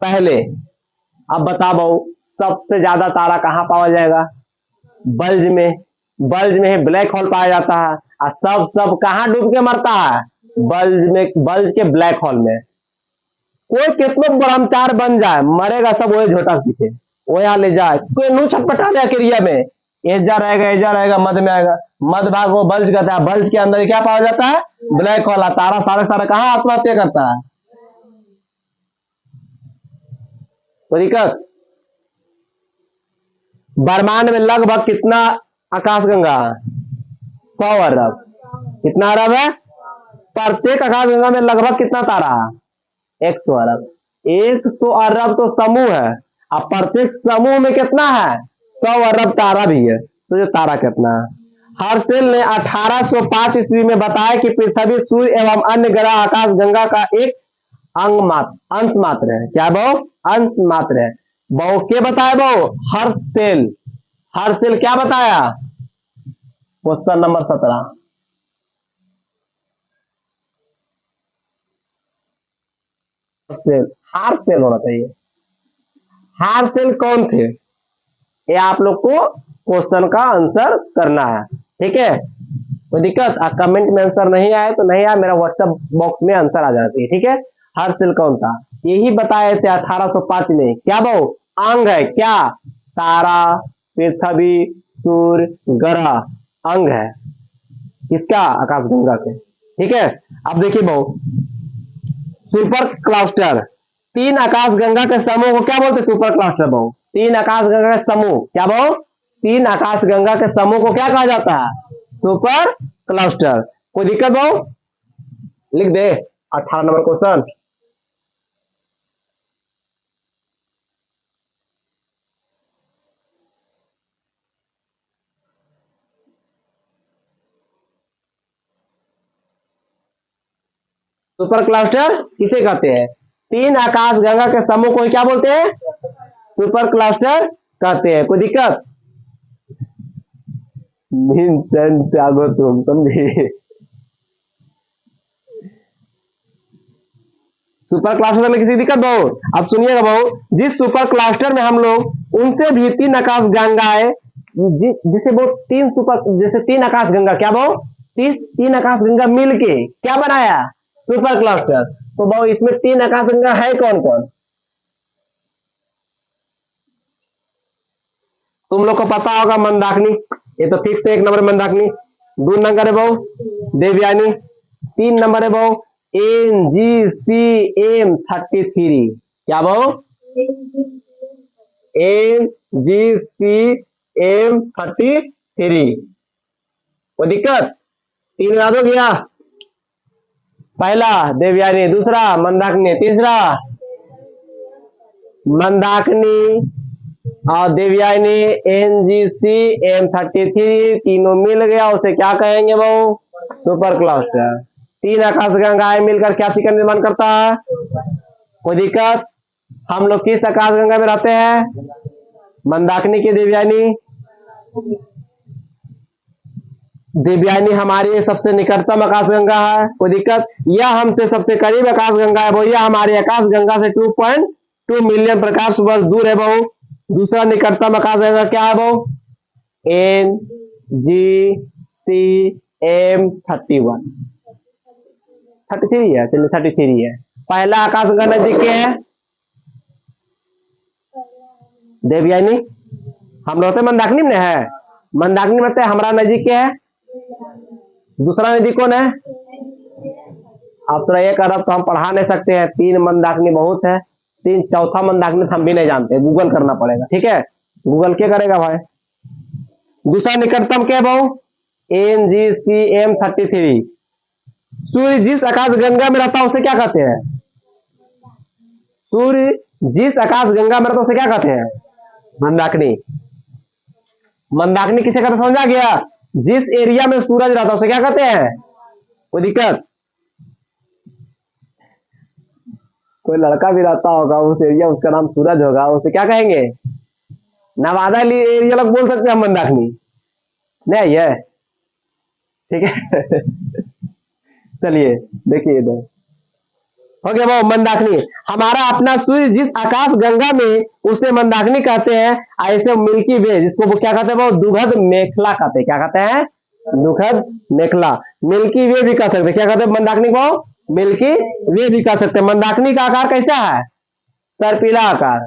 पहले। अब बता बहु, सबसे ज्यादा तारा कहां पाया जाएगा, बल्ज में, बल्ज में ब्लैक होल पाया जाता है, और सब सब कहां डूब के मरता है, बल्ज में, बल्ज के ब्लैक होल में। कोई कितना ब्रह्मचार बन जाए, मरेगा सब वही झोटा पीछे, वो यहाँ ले जाए, कोई नू छटपटा जाए क्रिया में, एजा रहेगा मध्य में आएगा, मध्य भाग वो बल्ज कहता है, बल्ज के अंदर क्या पाया जाता है, ब्लैक होल। तारा सारे सारे कहां आत्महत्या करता है, कोई दिक्कत। ब्रह्मांड में लगभग कितना आकाशगंगा, 100 अरब, कितना अरब है, प्रत्येक आकाशगंगा में लगभग कितना तारा, 100 अरब। 100 अरब तो समूह है, अब प्रत्येक समूह में कितना है, 100 अरब तारा भी है, तो जो तारा कितना है। हर्शेल ने 1805 ईस्वी में बताया कि पृथ्वी, सूर्य एवं अन्य ग्रह आकाश गंगा का एक अंश मात्र है, क्या बहु, अंश मात्र है। बहु के बताया बहु, हर्शेल, हर्शेल क्या बताया, क्वेश्चन नंबर 17। हार्सेल होना चाहिए, हार्सेल कौन थे, ये आप लोग को क्वेश्चन का आंसर करना है। ठीक है, कोई दिक्कत, कमेंट में आंसर नहीं आए तो नहीं आया, मेरा व्हाट्सएप बॉक्स में आंसर आ जाना चाहिए। ठीक है, हर्शेल कौन था, यही बताए थे 1805 में, क्या बहु, अंग है, क्या, तारा, पृथ्वी, सूर्य, ग्रह, अंग है किसका, आकाशगंगा के। ठीक है, अब देखिए बहु, सुपर क्लस्टर, 3 आकाशगंगा के समूह को क्या बोलते हैं, सुपर क्लस्टर बहु। 3 आकाशगंगा के समूह, क्या बहु, 3 आकाशगंगा के समूह को क्या कहा जाता है, सुपर क्लस्टर। कोई दिक्कत बहु, लिख दे 18 नंबर क्वेश्चन। सुपर क्लस्टर किसे कहते हैं, 3 आकाशगंगा के समूह को क्या बोलते हैं, सुपर क्लस्टर कहते हैं। कोई दिक्कत, त्यागो तुम समझे, सुपर क्लस्टर में किसी दिक्कत बहु? अब सुनिएगा बहु, जिस सुपर क्लस्टर में हम लोग उनसे भी तीन आकाश गंगाएं, जिसे वो तीन सुपर, जैसे तीन आकाश गंगा, क्या बहु, तीन आकाश गंगा मिलके क्या बनाया? Super cluster. तो बहु इसमें तीन आकाश गंगा है कौन कौन? तुम लोग को पता होगा मंदाकिनी, ये तो फिक्स है, एक नंबर मंदाकिनी। दो नंबर है बहु देवयानी। तीन नंबर है बहु NGCM33। क्या बहु? NGCM33। कोई दिक्कत? तीन याद हो गया? पहला देवयानी, दूसरा मंदाकिनी, तीसरा मंदाकिनी और देवयानी, NGCM33 तीनों मिल गया, उसे क्या कहेंगे बहु? Super cluster. तीन आकाश गंगाएं मिलकर क्या चीज का निर्माण करता है? कोई दिक्कत? हम लोग किस आकाश गंगा में रहते हैं? मंदाकिनी की देवयानी। देवयानी हमारी सबसे निकटतम आकाश गंगा है। कोई दिक्कत? यह हमसे सबसे करीब आकाश गंगा है बहु, यह हमारी आकाश गंगा से 2.2 मिलियन प्रकाश वर्ष दूर है बहु। दूसरा निकटतम आकाश गंगा क्या है बहु? NGCM31। 33 है, चलिए 33 है। पहला आकाश गंगा नजदीक के है देवयानी। हम रहते मंदाकिनी में है, मंदाकिनी में रहते, हमारा नजदीक के है। दूसरा नजदीक कौन है? अब तो एक अरब तो हम पढ़ा नहीं सकते हैं, तीन मंदाकिनी बहुत है, तीन चौथा मंदाकिनी हम भी नहीं जानते, गूगल करना पड़ेगा। ठीक है, गूगल क्या करेगा भाई? दूसरा निकटतम क्या है बहु? NGCM33। सूर्य जिस आकाश गंगा में रहता है उसे क्या कहते हैं? सूर्य जिस आकाश गंगा में रहता है उसे क्या कहते हैं? मंदाकिनी। मंदाकिनी किसे कहते हैं समझा गया? जिस एरिया में सूरज रहता है उसे क्या कहते हैं? कोई दिक्कत? कोई लड़का भी रहता होगा उस एरिया, उसका नाम सूरज होगा, उसे क्या कहेंगे? नवादा एरिया लोग बोल सकते हैं मंदाकिनी, नहीं है? ठीक है। चलिए देखिए इधर हो गया वो मंदाकिनी। हमारा अपना सूर्य जिस आकाश गंगा में, उसे मंदाकिनी कहते हैं। ऐसे मिल्की वे, जिसको वो क्या कहते हैं? वो दुखद मेखला कहते हैं। क्या कहते हैं? दुखद मेखला। मिल्की वे भी कह सकते हैं। क्या कहते हैं मंदाकिनी को? मिल्की वे भी कह सकते हैं। मंदाकिनी का आकार कैसा है? सर्पिला आकार।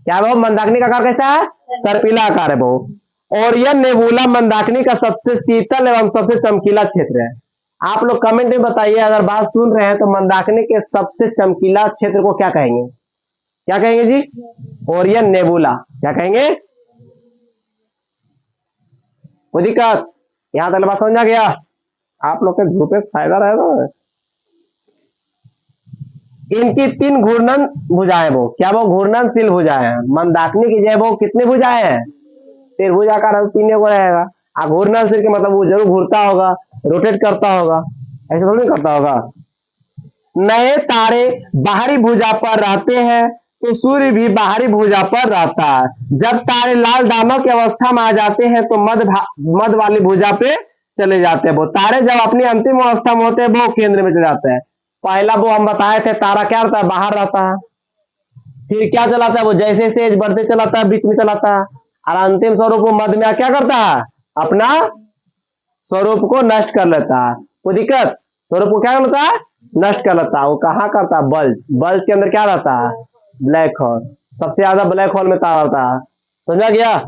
क्या है वो? मंदाकिनी का आकार कैसा है? सर्पिला आकार है वो। ओरियन नेबुला मंदाकिनी का सबसे शीतल एवं सबसे चमकीला क्षेत्र है। आप लोग कमेंट में बताइए, अगर बात सुन रहे हैं तो मंदाकिनी के सबसे चमकीला क्षेत्र को क्या कहेंगे? क्या कहेंगे जी? Orion nebula. क्या कहेंगे? कोई दिक्कत? यहां तक बात समझ आ गया? आप लोग के झूठे से फायदा रहेगा। इनकी तीन घूर्णन भुजाएं वो, क्या वो घूर्णनशील भुजाएं हैं। मंदाकिनी की जो वो कितने भुजाएं हैं? त्रिभुजाकार तीन को रहेगा। घूर्णनशील के मतलब वो जरूर घूरता होगा, रोटेट करता होगा, ऐसा थोड़ी करता होगा। नए तारे बाहरी भुजा पर रहते हैं तो सूर्य भी बाहरी भुजा पर रहता है। जब तारे लाल दानों की अवस्था में आ जाते हैं तो मध्य वाली भुजा पे चले जाते हैं। वो तारे जब अपनी अंतिम अवस्था में होते हैं वो केंद्र में चले जाते हैं। पहला वो हम बताए थे, तारा क्या रहता है? बाहर रहता है। फिर क्या चलाता है वो? जैसे जैसे एज बढ़ते चलाता है, बीच में चलाता है, और अंतिम स्वरूप वो मध्य में क्या करता है? अपना स्वरूप को नष्ट कर लेता है। कोई दिक्कत? स्वरूप को क्या कर लेता है? नष्ट कर लेता है। वो कहाँ करता है? बल्ज। बल्ज के अंदर क्या रहता है? Black hole. सबसे ज्यादा ब्लैक होल में तारा रहता है। समझा गया?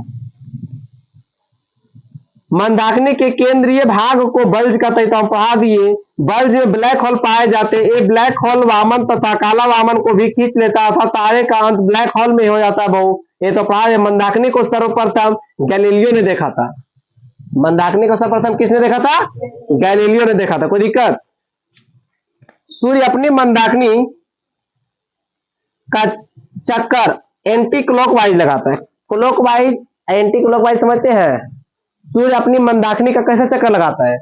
मंदाकिनी के केंद्रीय भाग को बल्ज कहते हैं, तो हम पढ़ा दिए। बल्ज में ब्लैक होल पाए जाते हैं। ये ब्लैक होल वामन तथा काला वामन को भी खींच लेता था। तारे का अंत ब्लैक होल में हो जाता है बहु। ये तो पढ़ा है। मंदाकिनी को सर्वप्रथम गैलीलियो ने देखा था। मंदाकिनी को सर्वप्रथम किसने देखा था? गैलीलियो ने देखा था। कोई दिक्कत? सूर्य अपनी मंदाकिनी का चक्कर एंटी क्लॉकवाइज लगाता है। क्लॉकवाइज, एंटी क्लॉकवाइज समझते हैं? सूर्य अपनी मंदाकिनी का कैसा चक्कर लगाता है?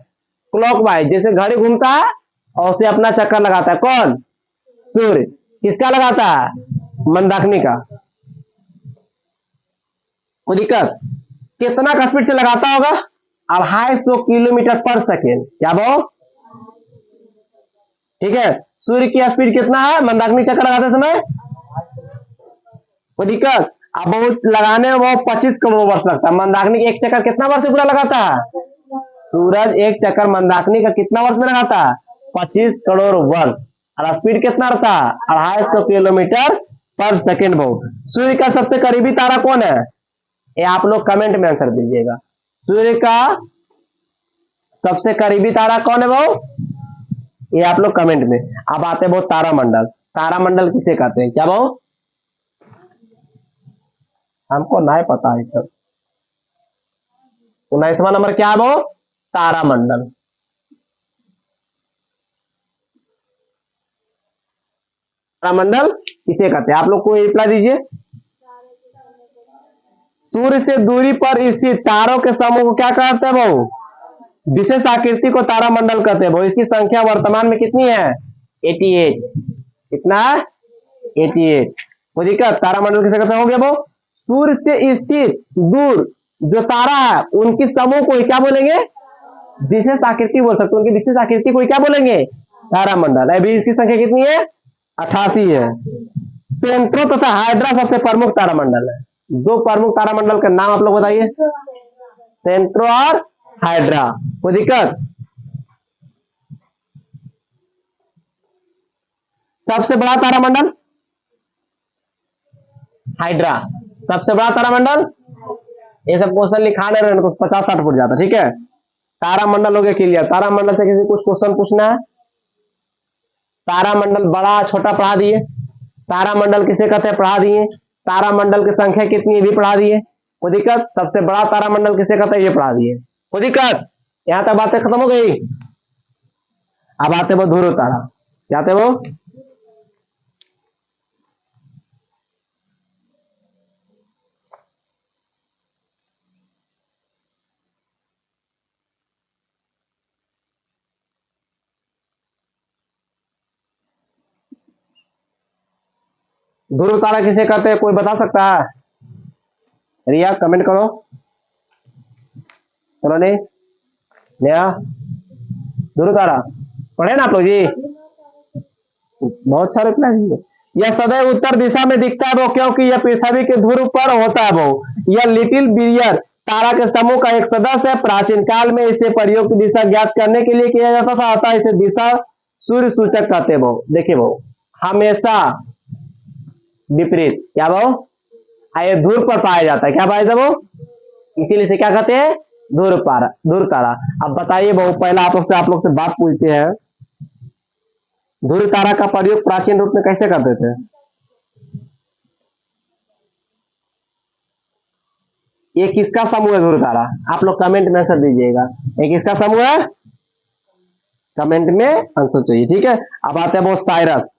क्लॉकवाइज। जैसे घड़ी घूमता है और उसे अपना चक्कर लगाता है। कौन? सूर्य। किसका लगाता है? मंदाकिनी का। कोई दिक्कत? कितना का स्पीड से लगाता होगा? 250 किलोमीटर पर सेकेंड। क्या वो? ठीक है। सूर्य की स्पीड कितना है मंदाकिनी चक्कर लगाते समय? कोई दिक्कत? अब बहुत लगाने में बहुत 25 करोड़ वर्ष लगता है। मंदाकिनी एक चक्कर कितना वर्ष में पूरा लगाता है? सूरज एक चक्कर मंदाकिनी का कितना वर्ष में लगाता है? 25 करोड़ वर्ष। और स्पीड कितना रहता है? 250 किलोमीटर पर सेकेंड। बहुत। सूर्य का सबसे करीबी तारा कौन है? ये आप लोग कमेंट में आंसर दीजिएगा। सूर्य का सबसे करीबी तारा कौन है वो? ये आप लोग कमेंट में। अब आते हैं वो तारामंडल। तारामंडल किसे कहते हैं? क्या वो? हमको नहीं पता है सब। 19वां नंबर क्या है वो? तारामंडल। तारामंडल किसे कहते हैं? आप लोग को रिप्लाई दीजिए। सूर्य से दूरी पर स्थित तारों के समूह को क्या कहते हैं वो? विशेष आकृति को तारामंडल कहते हैं वो। इसकी संख्या वर्तमान में कितनी है? 88। कितना है? 88। कोई दिक्कत? तारामंडल किसे कहते हैं? हो गया वो। सूर्य से स्थित दूर जो तारा है उनकी समूह को क्या बोलेंगे? विशेष आकृति बोल सकते हैं। उनकी विशेष आकृति को क्या बोलेंगे? तारामंडल। अभी इसकी संख्या कितनी है? 88 है। सेंट्रो तथा हाइड्रा सबसे प्रमुख तारामंडल है। दो प्रमुख तारामंडल का नाम आप लोग बताइए। सेंट्रो और हाइड्रा। कोई दिक्कत? सबसे बड़ा तारामंडल हाइड्रा। सबसे बड़ा तारामंडल, ये सब क्वेश्चन लिखा नहीं रहे तो 50-60 फुट जाता। ठीक है। तारामंडल हो गया क्लियर। तारामंडल से किसी कुछ क्वेश्चन पूछना है? तारामंडल बड़ा छोटा पढ़ा दिए। तारामंडल किसे कहते हैं पढ़ा दिए। तारामंडल की संख्या कितनी है भी पढ़ा दिए। कोई दिक्कत? सबसे बड़ा तारामंडल किसे कहते हैं ये पढ़ा दिए। कोई दिक्कत? यहां तक बातें खत्म हो गई। अब आते वो ध्रुव तारा। क्या आते वो? ध्रुव तारा किसे कहते हैं? कोई बता सकता है? रिया कमेंट करो। चलो नहीं नया ध्रुव तारा पढ़े ना आप लोग जी? बहुत सारे रिप्लाई दिए। यह सदैव उत्तर दिशा में दिखता है वो क्योंकि यह पृथ्वी के ध्रुव पर होता है वो। यह लिटिल बिलियर तारा के समूह का एक सदस्य है। प्राचीन काल में इसे प्रयोग की दिशा ज्ञात करने के लिए किया जाता था, अतः इसे दिशा सूर्य सूचक कहते हैं वो। देखिए वो हमेशा विपरीत क्या वो ये ध्रुव पर पाया जाता है। क्या पाया जाता है वो? इसीलिए इसे क्या कहते हैं? ध्रुव तारा। अब बताइए वो पहला आप लोग से बात पूछते हैं। ध्रुव तारा का प्रयोग प्राचीन रूप में कैसे करते थे? ये किसका समूह है ध्रुव तारा? आप लोग कमेंट में आंसर दीजिएगा। ये किसका समूह है? कमेंट में आंसर चाहिए। ठीक है। अब आते हैं वो साइरस।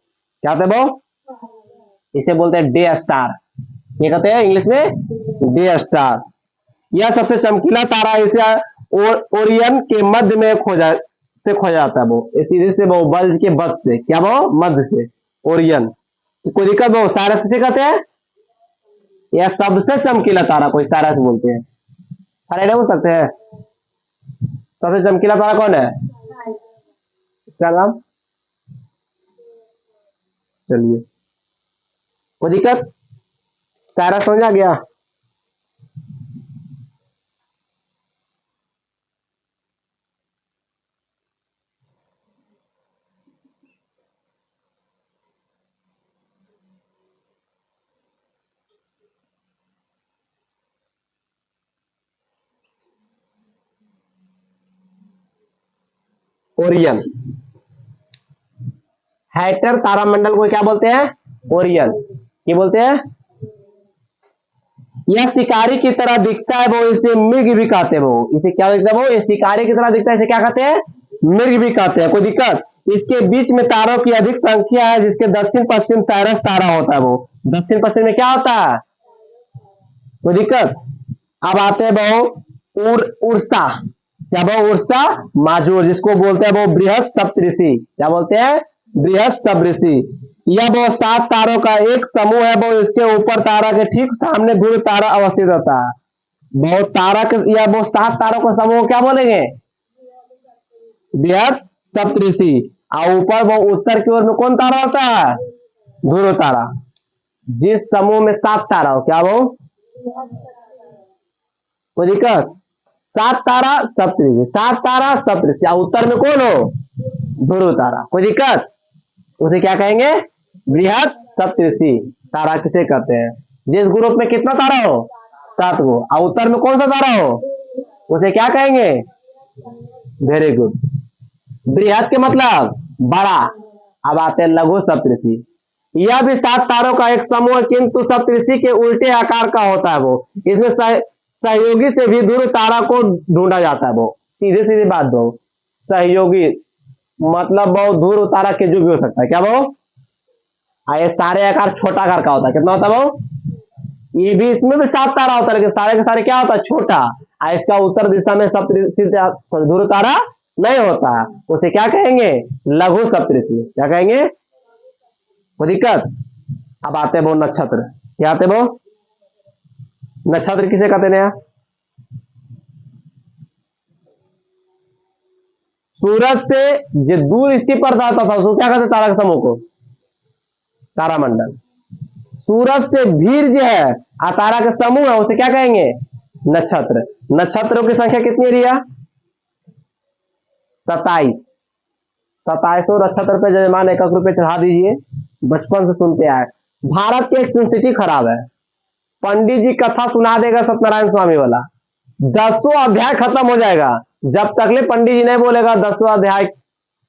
क्या आते हैं वो? इसे बोलते हैं डे स्टार। ये कहते हैं इंग्लिश में डे स्टार। यह सबसे चमकीला तारा इसे ओरियन के मध्य में खोजा जाता है वो। सीधे से वो बल्ज के बद से क्या वो मध्य से ओरियन। तो कोई दिक्कत? वो साइरस किसे कहते हैं? यह सबसे चमकीला तारा कोई साइरस बोलते हैं। अरे बोल सकते हैं सबसे चमकीला तारा कौन है? इसका नाम चलिए कोई दिक्कत? सारा समझ आ गया। ओरियन हैटर तारामंडल को क्या बोलते हैं? ओरियन। क्या बोलते हैं? यह शिकारी की तरह दिखता है वो। इसे मृग भी कहते हैं वो। इसे क्या दिखता है वो? शिकारी की तरह दिखता है। इसे क्या कहते हैं? मृग भी कहते हैं। कोई दिक्कत? इसके बीच में तारों की अधिक संख्या है जिसके दक्षिण पश्चिम साइरस तारा होता है वो। दक्षिण पश्चिम में क्या होता है? कोई दिक्कत? अब आते हैं वो उर्सा। क्या वो? उर्सा माजूर जिसको बोलते हैं वो बृहद सप्तऋषि। क्या बोलते हैं? बृहद सप्तऋषि। यह वो 7 तारों का एक समूह है वो। इसके ऊपर तारा के ठीक सामने ध्रुव तारा अवस्थित रहता है। बहुत तारा के या वो 7 तारों का समूह क्या बोलेंगे? बृहद सप्तऋषि। और ऊपर वो उत्तर की ओर में कौन तारा होता है? ध्रुव तारा। जिस समूह में 7 तारा हो, क्या वो कोई दिक्कत? 7 तारा सप्तऋषि, 7 तारा सप्तऋषि, और उत्तर में कौन हो? ध्रुव तारा। कोई दिक्कत? उसे क्या कहेंगे? बृहद सप्तऋषि तारा किसे कहते हैं? जिस ग्रुप में कितना तारा हो? 7 गो, और उत्तर में कौन सा तारा हो, उसे क्या कहेंगे? Very good. बृहद के मतलब बड़ा। अब आते हैं लघु सप्तऋषि। यह भी 7 तारों का एक समूह है, किंतु सप्तऋषि के उल्टे आकार का होता है। वो इसमें सहयोगी से भी ध्रुव तारा को ढूंढा जाता है। वो सीधे सीधे बात दो, सहयोगी मतलब वो ध्रुव तारा के जो भी हो सकता है, क्या वो? ये सारे आकार छोटा आकार का होता है। कितना होता है वो? ये भी, इसमें भी 7 तारा होता है, लेकिन सारे के सारे क्या होता है? छोटा। इसका उत्तर दिशा में सप्तऋषि ध्रुव तारा नहीं होता, उसे क्या कहेंगे? लघु सप्तऋषि। क्या कहेंगे? कोई दिक्कत? अब आते हैं वो नक्षत्र। क्या आते हैं वो? नक्षत्र किसे कहते हैं? सूरज से जो दूर स्थित पर रहता था उसको क्या कहते? तारा के समूह को तारामंडल। सूरज से भीर जो है तारा के समूह है, उसे क्या कहेंगे? नक्षत्र। नक्षत्रों की संख्या कितनी है रिया? 27। 27 नक्षत्र पे जजमान 1 रुपए चढ़ा दीजिए। बचपन से सुनते आए। भारत की एक सेंसिटिव खराब है, पंडित जी कथा सुना देगा सत्यनारायण स्वामी वाला, 10वां अध्याय खत्म हो जाएगा, जब तक ले पंडित जी नहीं बोलेगा 10वां अध्याय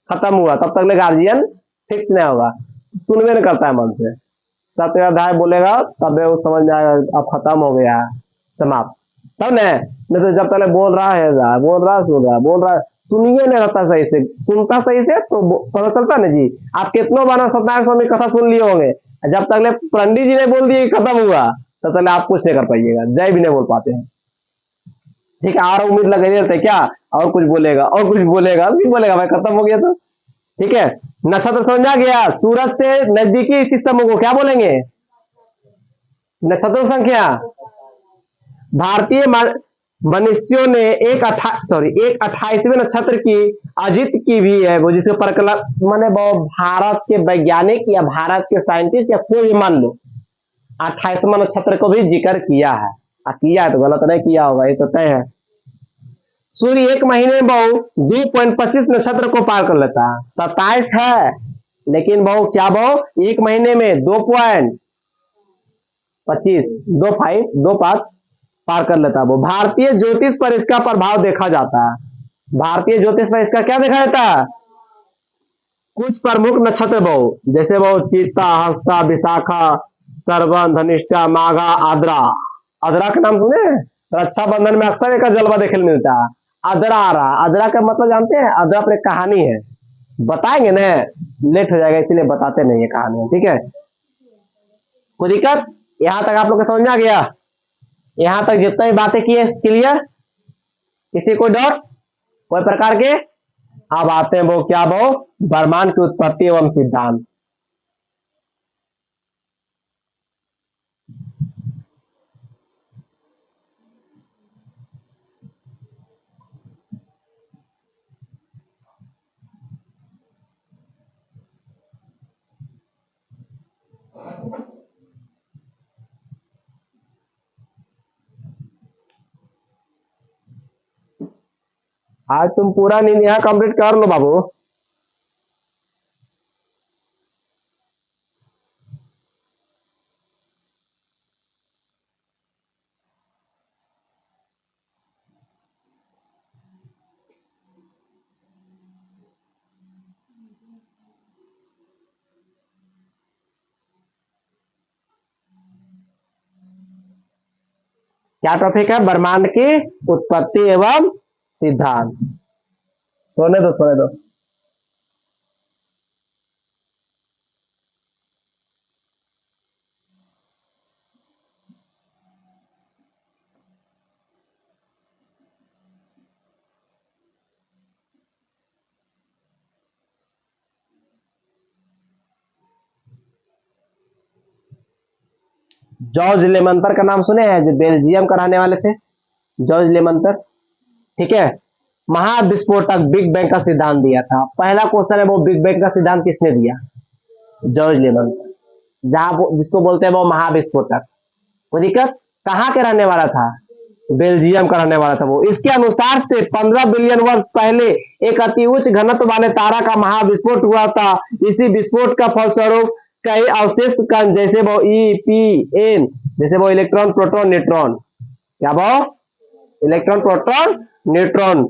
खत्म हुआ तब तक ले गार्जियन फिक्स नहीं होगा, सुनवे नहीं करता है मन से। 7वां अध्याय बोलेगा तब वो समझ में आएगा अब खत्म हो गया, समाप्त। तब नहीं तो जब तक बोल रहा है बोल रहा सुन रहा बोल रहा सुनिए नहीं रहता सही से, सुनता सही से तो पता चलता ना जी। आप कितनों बार सत्यनारायण स्वामी कथा सुन लिए होंगे, जब तक ले पंडित जी ने बोल दिए खत्म हुआ तब तक आप कुछ नहीं कर पाइएगा, जय भी नहीं बोल पाते हैं। ठीक है, और उम्मीद लगे रहते क्या और कुछ बोलेगा और कुछ बोलेगा, भी बोलेगा भाई खत्म हो गया तो। ठीक है, नक्षत्र समझा गया। सूरज से नजदीकी स्थित समूह को क्या बोलेंगे? नक्षत्रों संख्या। भारतीय मनुष्यों ने एक 28वें नक्षत्र की अजित की भी है, वो जिसके परकला माने वो भारत के वैज्ञानिक या भारत के साइंटिस्ट या कोई भी मान लो 28वां नक्षत्र को भी जिक्र किया है। किया है तो गलत नहीं किया होगा, ये तो तय है। सूर्य एक महीने में बहु 2.25 नक्षत्र को पार कर लेता है। 27 है लेकिन बहु क्या बहु एक महीने में 2.25 25 पार कर लेता है वो। भारतीय ज्योतिष पर इसका प्रभाव देखा जाता है। भारतीय ज्योतिष पर इसका क्या देखा जाता है? कुछ प्रमुख नक्षत्र बहु जैसे बहु चित्ता, हस्ता, विशाखा, श्रवण, धनिष्ठा, माघा, आद्रा। आद्रा का नाम सुने? रक्षाबंधन में अक्सर एक जलवा देखने मिलता है। आद्रा आ रहा, आद्रा का मतलब जानते हैं? आद्रा पर एक कहानी है, बताएंगे ना, लेट हो जाएगा इसलिए बताते नहीं है कहानी। ठीक है, कोई दिक्कत? यहां तक आप लोग को समझ में आ गया? यहां तक जितना भी बातें की है क्लियर? किसी को डाउट कोई प्रकार के? अब आते हैं वो क्या वो ब्रह्मांड की उत्पत्ति एवं सिद्धांत। आज तुम पूरा नींद यहाँ कंप्लीट कर लो बाबू। क्या टॉपिक है? ब्रह्मांड की उत्पत्ति एवं सिद्धांत। सोने दो सोने दो। जॉर्ज लेमंतर का नाम सुने हैं? जो बेल्जियम का रहने वाले थे, जॉर्ज लेमंतर। ठीक है, महाविस्फोटक बिग बैंग का सिद्धांत दिया था? पहला क्वेश्चन है वो बिग बैंग का सिद्धांत किसने दिया? जॉर्ज लेमन, जिसको बोलते हैं वो महाविस्फोटक। कोई दिक्कत? कहाँ के रहने वाला था? बेल्जियम का रहने वाला था वो। इसके अनुसार से 15 बिलियन वर्ष पहले एक अति उच्च घनत्व वाले तारा का महाविस्फोट हुआ था। इसी विस्फोट का फलस्वरूप कई अवशेष कण जैसे वो ई पी एन, जैसे वो इलेक्ट्रॉन प्रोटॉन न्यूट्रॉन, क्या वो इलेक्ट्रॉन प्रोटॉन न्यूट्रॉन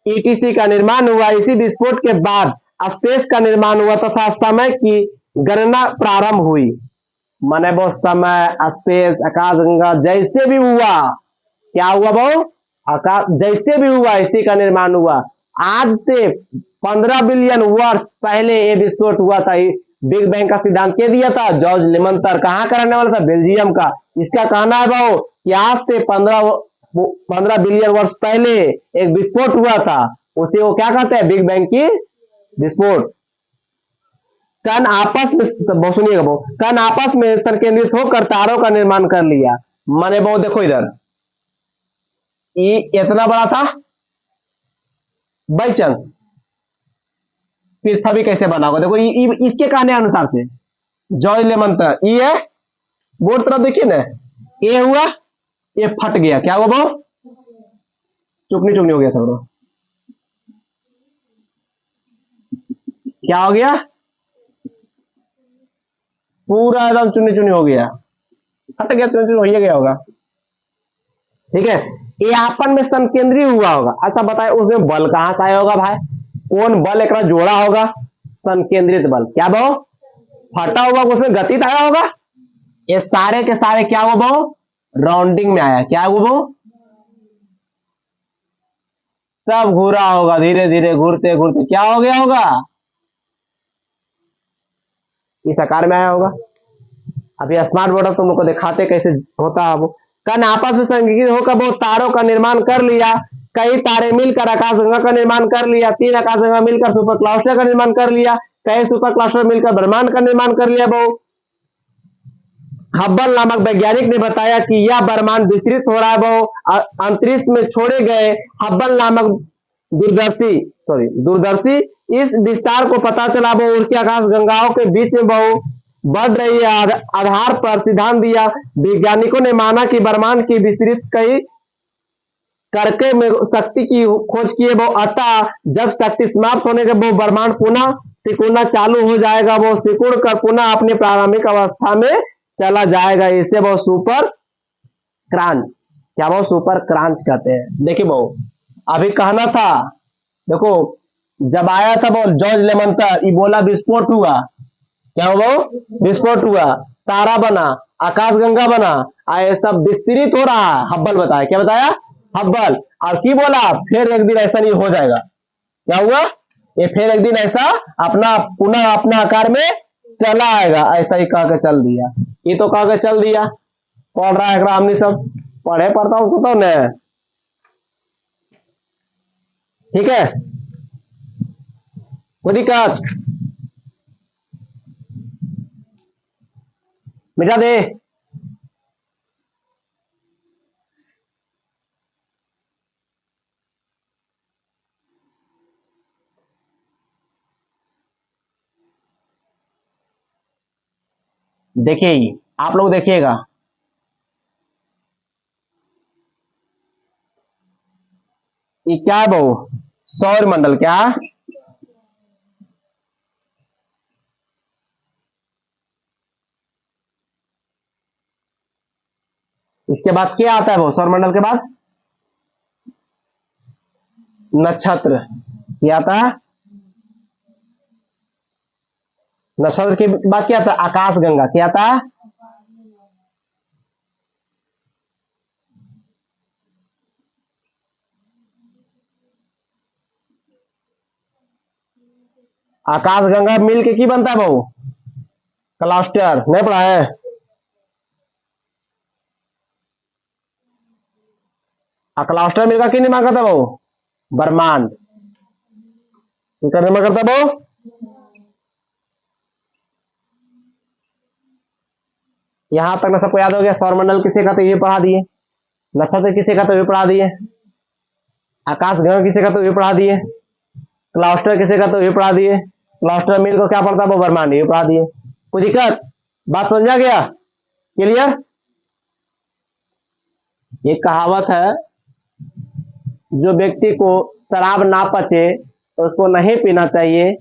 ईटीसी का निर्माण हुआ। इसी विस्फोट के बाद स्पेस का निर्माण हुआ तथा समय की गणना प्रारंभ हुई। माने वो समय, स्पेस, आकाशगंगा जैसे भी हुआ, क्या हुआ वो आकाश जैसे भी हुआ, इसी का निर्माण हुआ। आज से 15 बिलियन वर्ष पहले ये विस्फोट हुआ था। बिग बैंग का सिद्धांत के दिया था? जॉर्ज लेमंतर। कहाँ का रहने वाला था? बेल्जियम का। इसका कहना है वो कि आज से 15 बिलियन वर्ष पहले एक विस्फोट हुआ था, उसे वो क्या कहते हैं? बिग बैंग की विस्फोट। कण आपस में, सुनिएगा वो, कण आपस में संकेंद्रित होकर तारों का निर्माण कर लिया। माने वो देखो इधर, ये इतना बड़ा था बाई चांस, पृथ्वी कैसे बना होगा? देखो इसके कहने अनुसार से जॉर्ज लेमंतर, ये है बोर्ड तरफ देखिए ना, ये हुआ, ये फट गया, क्या हुआ वो? चुपनी चुपनी हो गया सब। क्या हो गया? पूरा एकदम चुनी चुनी हो गया, फट गया, चुनी चुनी हो गया होगा। ठीक है, ये आपन में संकेंद्रीय हुआ होगा। अच्छा बताए उसमें बल कहां से आया होगा भाई? कौन बल एक जोड़ा होगा? संकेंद्रित बल। क्या वो फटा हुआ, उसमें गति आया होगा। ये सारे के सारे क्या हुआ वो? राउंडिंग में आया। क्या हुआ वो? सब घूरा होगा, धीरे धीरे घूरते घूरते क्या हो गया होगा? इस आकार में आया होगा। अभी स्मार्ट बोर्ड तुम लोग को दिखाते कैसे होता है। वो कण आपस में संगीत होकर वो तारों का निर्माण कर लिया। कई तारे मिलकर आकाशगंगा का निर्माण कर लिया। 3 आकाशगंगा मिलकर सुपर क्लस्टर का निर्माण कर लिया। कई सुपर क्लस्टर मिलकर ब्रह्मांड का निर्माण कर लिया। वो हब्बल नामक वैज्ञानिक ने बताया कि यह ब्रह्मांड विस्तृत हो रहा है। वो अंतरिक्ष में छोड़े गए हब्बल नामक दूरदर्शी इस विस्तार को पता चला। वो उनकी आकाश गंगाओं के बीच में वो बढ़ रही है। आधार पर सिद्धांत दिया। वैज्ञानिकों ने माना कि ब्रह्मांड की विस्तृत कई करके में शक्ति की खोज की है। वो अतः जब शक्ति समाप्त होने के वो ब्रह्मांड पुनः सिकुड़ना चालू हो जाएगा। वो सिकुड़ कर पुनः अपनी प्रारंभिक अवस्था में चला जाएगा। इसे वो सुपर क्रांच, क्या वो सुपर क्रांच कहते हैं। देखिए वो अभी कहना था, देखो जब आया था वो जॉर्ज लेमंतर, ये बोला विस्फोट हुआ। क्या वो विस्फोट हुआ, तारा बना, आकाशगंगा बना, ये सब विस्तृत हो रहा है। हब्बल बताया, क्या बताया? हब्बल। और की बोला फिर एक दिन ऐसा नहीं हो जाएगा। क्या हुआ? ये फिर एक दिन ऐसा अपना पुनः अपना आकार में चला आएगा। ऐसा ही कह के चल दिया। ये तो कह के चल दिया। पढ़ रहा है हमने सब पढ़े, पढ़ता उसको तो न। ठीक है, कोई दिक्कत? मिटा दे। देखिए आप लोग देखिएगा, ये क्या है बहु? सौर मंडल। क्या? इसके बाद क्या आता है वो? सौर मंडल के बाद नक्षत्र। क्या आता है? नक्षत्र के बाद क्या आता है? आकाशगंगा। क्या आता है? आकाशगंगा मिल के की बनता है बहु? क्लस्टर। नहीं पढ़ा है? क्लस्टर मिलकर की निर्माण करता है बहु? ब्रह्मांड। निर्माण करता है बहु? यहां तक ना सबको याद हो गया। सौरमंडल किसे कहते हैं ये पढ़ा दिए, नक्षत्र किसे कहते हैं ये पढ़ा दिए। आकाश गंगा किसे कहते हुए पढ़ा दिए, क्लास्टर किसे कहते हुए पढ़ा दिए, क्लास्टर मिल को क्या पढ़ता है वो ब्रह्मांड, ये पढ़ा दिए। कोई दिक्कत, बात समझा गया, क्लियर। एक कहावत है, जो व्यक्ति को शराब ना पचे तो उसको नहीं पीना चाहिए,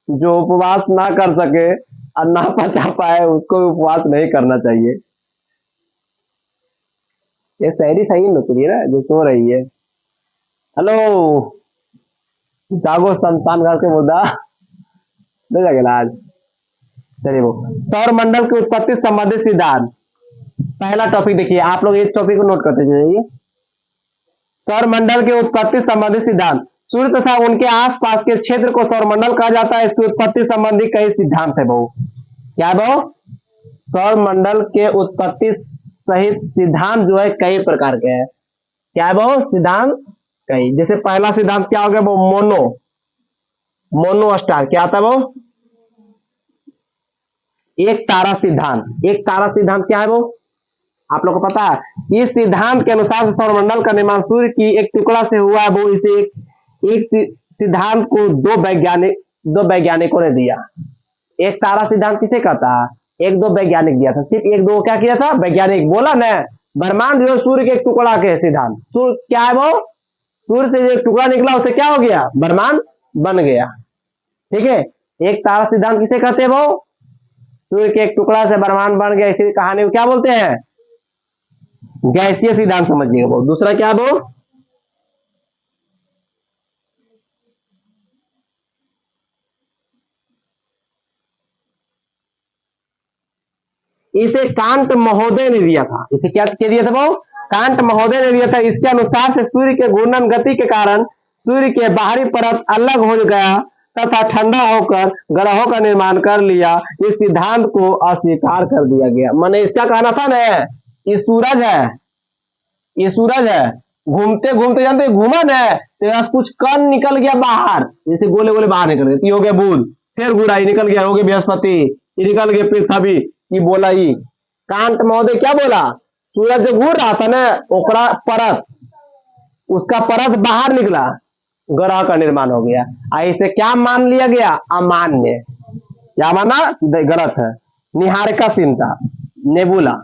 जो उपवास ना कर सके और ना पचा पाए उसको उपवास नहीं करना चाहिए। ये शायरी सही निकली ना जो सो रही है। हेलो, जागो शमशान घाट के मुद्दा ले जाएगा आज। चलिए, वो सौर मंडल की उत्पत्ति संबंधित सिद्धांत, पहला टॉपिक देखिए, आप लोग इस टॉपिक को नोट करते जाइए। सौर मंडल के उत्पत्ति संबंधी सिद्धांत, सूर्य तथा उनके आसपास के क्षेत्र को सौर मंडल कहा जाता है। इसकी उत्पत्ति संबंधी कई सिद्धांत है बहु, क्या बहु, सौर मंडल के उत्पत्ति सहित सिद्धांत जो है कई प्रकार के हैं, क्या है बहु, सिद्धांत कई। जैसे पहला सिद्धांत क्या हो गया वो, मोनो स्टार, क्या आता है वो, एक तारा सिद्धांत। एक तारा सिद्धांत क्या है वो, आप लोग को पता है। इस सिद्धांत के अनुसार सौरमंडल का निर्माण सूर्य की एक टुकड़ा से हुआ है। वो इसे एक सिद्धांत को दो वैज्ञानिकों ने दिया। एक तारा सिद्धांत किसे कहता है, एक दो वैज्ञानिक दिया था, सिर्फ एक दो क्या किया था, वैज्ञानिक। बोला ना, ब्रह्मांड जो सूर्य के एक टुकड़ा के सिद्धांत, सूर्य क्या है वो, सूर्य से जो एक टुकड़ा निकला उससे क्या हो गया, ब्रह्मांड बन गया। ठीक है, एक तारा सिद्धांत किसे कहते हैं वो, सूर्य के एक टुकड़ा से ब्रह्मांड बन गया। इसी कहानी को क्या बोलते हैं, गैसीय सिद्धांत समझिएगा वो। दूसरा क्या वो, इसे कांट महोदय ने दिया था। इसे क्या दिया था वो, कांट महोदय ने दिया था। इसके अनुसार से सूर्य के घूर्णन गति के कारण सूर्य के बाहरी परत अलग हो गया तथा ठंडा होकर ग्रहों का निर्माण कर लिया। इस सिद्धांत को अस्वीकार कर दिया गया। मैंने इसका कहना था ना, ये सूरज है, ये सूरज है, घूमते घूमते जानते घूमा ना, तो कुछ कण निकल गया बाहर, जैसे गोले गोले बाहर निकल गए, हो गया बुध, फिर गुराई निकल गया, हो गया बृहस्पति, ये निकल गया पृथ्वी, ये बोला ही कांट महोदय क्या बोला, सूरज जो घूर रहा था ना, ओकरा परत, उसका परत बाहर निकला, ग्रह का निर्माण हो गया। ऐसे क्या मान लिया गया, अमान्य। क्या माना, गलत है। निहारिका चिंता, नेबुला,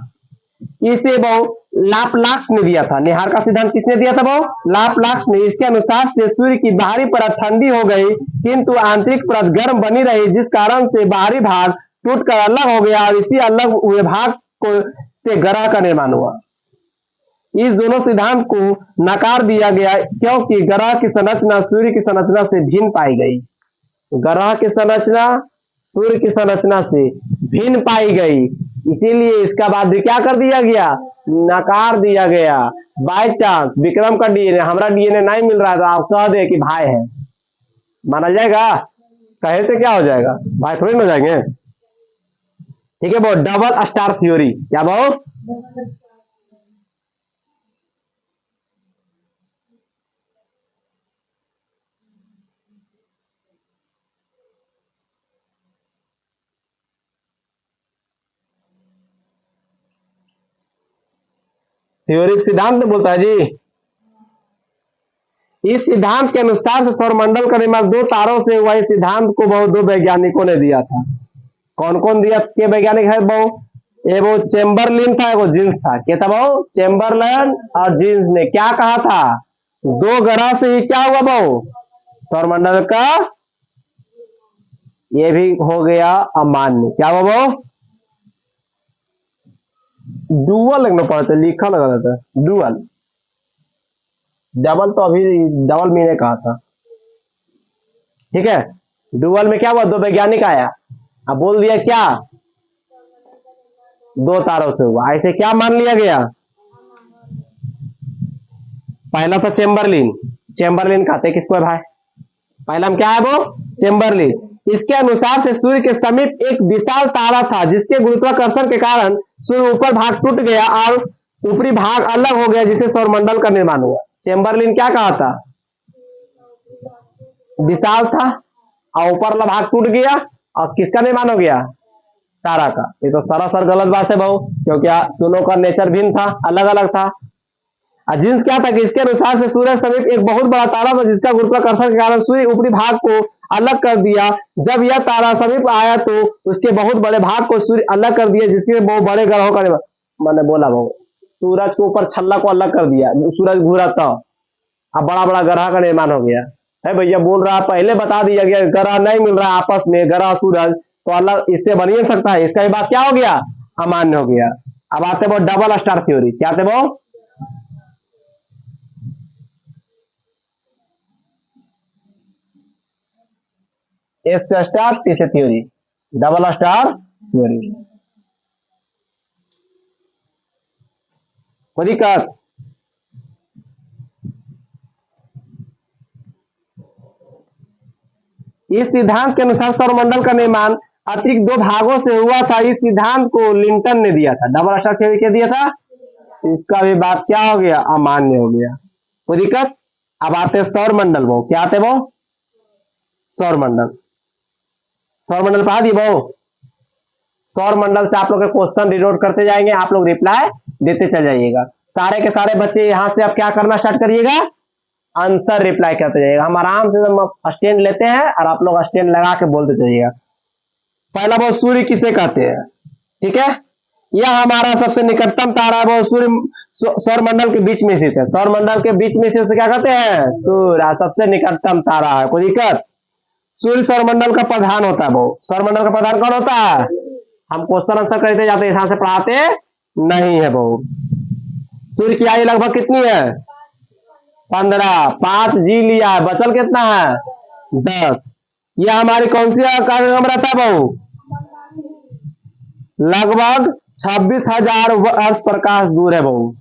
इसे बहु लाप्लाक्स ने दिया था। निहार का सिद्धांत किसने दिया था बहु, लाप्लाक्स ने। इसके अनुसार से सूर्य की बाहरी परत ठंडी हो गई किंतु आंतरिक परत गर्म बनी रही, जिस कारण से बाहरी भाग टूटकर अलग हो गया और इसी अलग हुए भाग को से ग्रह का निर्माण हुआ। इस दोनों सिद्धांत को नकार दिया गया क्योंकि ग्रह की संरचना सूर्य की संरचना से भिन्न पाई गई। ग्रह की संरचना सूर्य की संरचना से भिन्न पाई गई, इसीलिए इसका बाद भी क्या कर दिया गया, नकार दिया गया। बाय चांस विक्रम का डीएनए, हमारा डीएनए नहीं मिल रहा था, आप कह दे कि भाई है, माना जाएगा, कहे से क्या हो जाएगा, भाई थोड़ी ना जाएंगे। ठीक है, वो डबल स्टार थ्योरी, क्या बहुत, थ्योरिक सिद्धांत बोलता है जी। इस सिद्धांत के अनुसार से सौरमंडल का निर्माण दो तारों से हुआ। इस सिद्धांत को बहुत दो वैज्ञानिकों ने दिया था। कौन कौन दिया, के वैज्ञानिक है बहु, ये वो चेम्बरलिन था, वो जीन्स था, क्या था बहु, चेम्बरलिन और जीन्स ने क्या कहा था, दो ग्रह से ही क्या हुआ बहु, सौरमंडल का, ये भी हो गया अमान्य। क्या हुआ बहु, डुअल लगना पड़ा था, लिखा लगा रहता है डुअल, डबल तो अभी डबल मैंने कहा था। ठीक है, डुअल में क्या हुआ, दो वैज्ञानिक आया, अब बोल दिया क्या, दो तारों से हुआ। ऐसे क्या मान लिया गया, पहला था चेम्बरलिन, चेम्बरलिन कहते किसको है भाई, पहला में क्या है वो, चेम्बरलिन। इसके अनुसार से सूर्य के समीप एक विशाल तारा था जिसके गुरुत्वाकर्षण के कारण सूर्य ऊपर भाग टूट गया और ऊपरी भाग अलग हो गया, जिससे सौरमंडल का निर्माण हुआ। चेम्बरलिन क्या कहा था, विशाल था और ऊपर वाला भाग टूट गया और किसका निर्माण हो गया, तारा का। ये तो सरासर गलत बात है भाऊ, क्योंकि दोनों का नेचर भिन्न था, अलग अलग था। जीन्स क्या था कि इसके अनुसार से सूर्य समीप एक बहुत बड़ा तारा था जिसका गुरुत्वाकर्षण के कारण सूर्य ऊपरी भाग को अलग कर दिया। जब यह तारा समीप आया तो उसके बहुत बड़े भाग को सूर्य अलग कर दिया जिससे बहुत बड़े ग्रहों का मैंने बोला वो सूरज के ऊपर छल्ला को अलग कर दिया, सूरज घूरा था, अब बड़ा बड़ा ग्रह का निर्माण हो गया है। भैया बोल रहा पहले बता दिया गया ग्रह नहीं मिल रहा आपस में, ग्रह सूरज तो अलग इससे बन ही नहीं सकता है। इसका बात क्या हो गया, अमान्य हो गया। अब आते वो डबल स्टार थ्योरी, क्या आते वो एस स्टार टी से थ्योरी, डबल स्टार थ्योरी। कोई दिक्कत? इस सिद्धांत के अनुसार सौरमंडल का निर्माण अतिरिक्त दो भागों से हुआ था। इस सिद्धांत को लिंटन ने दिया था। डबल स्टार थ्योरी क्या दिया था? इसका भी बात क्या हो गया, अमान्य हो गया। कोई दिक्कत? अब आते सौरमंडल, वो क्या आते वो सौरमंडल। सौरमंडल पढ़ा दिए वो। सौरमंडल से आप लोग के क्वेश्चन डिनोट करते जाएंगे, आप लोग रिप्लाई देते चल जाइएगा। सारे के सारे बच्चे यहां से अब क्या करना स्टार्ट करिएगा, आंसर रिप्लाई करते जाइएगा। हम आराम से स्टैंड लेते हैं और आप लोग स्टैंड लगा के बोलते जाइएगा। पहला वो सूर्य किसे कहते हैं, ठीक है। यह हमारा सबसे निकटतम तारा है, वो सूर्य सौरमंडल के बीच में स्थित है। सौरमंडल के बीच में से उसे क्या कहते हैं, सूर्य सबसे निकटतम तारा है। कोई दिक्कत? सूर्य सौरमंडल का प्रधान होता है। वो सौरमंडल का प्रधान कौन होता है? हम क्वेश्चन आंसर करते जाते हैं, यहां से पढ़ाते नहीं है। वो सूर्य की आयु लगभग कितनी है, 15। 5 जी लिया है, बचल कितना है, 10। यह हमारी कौन सी कार्यक्रम रहता है बहू, लगभग 26,000 वर्ष प्रकाश दूर है बहू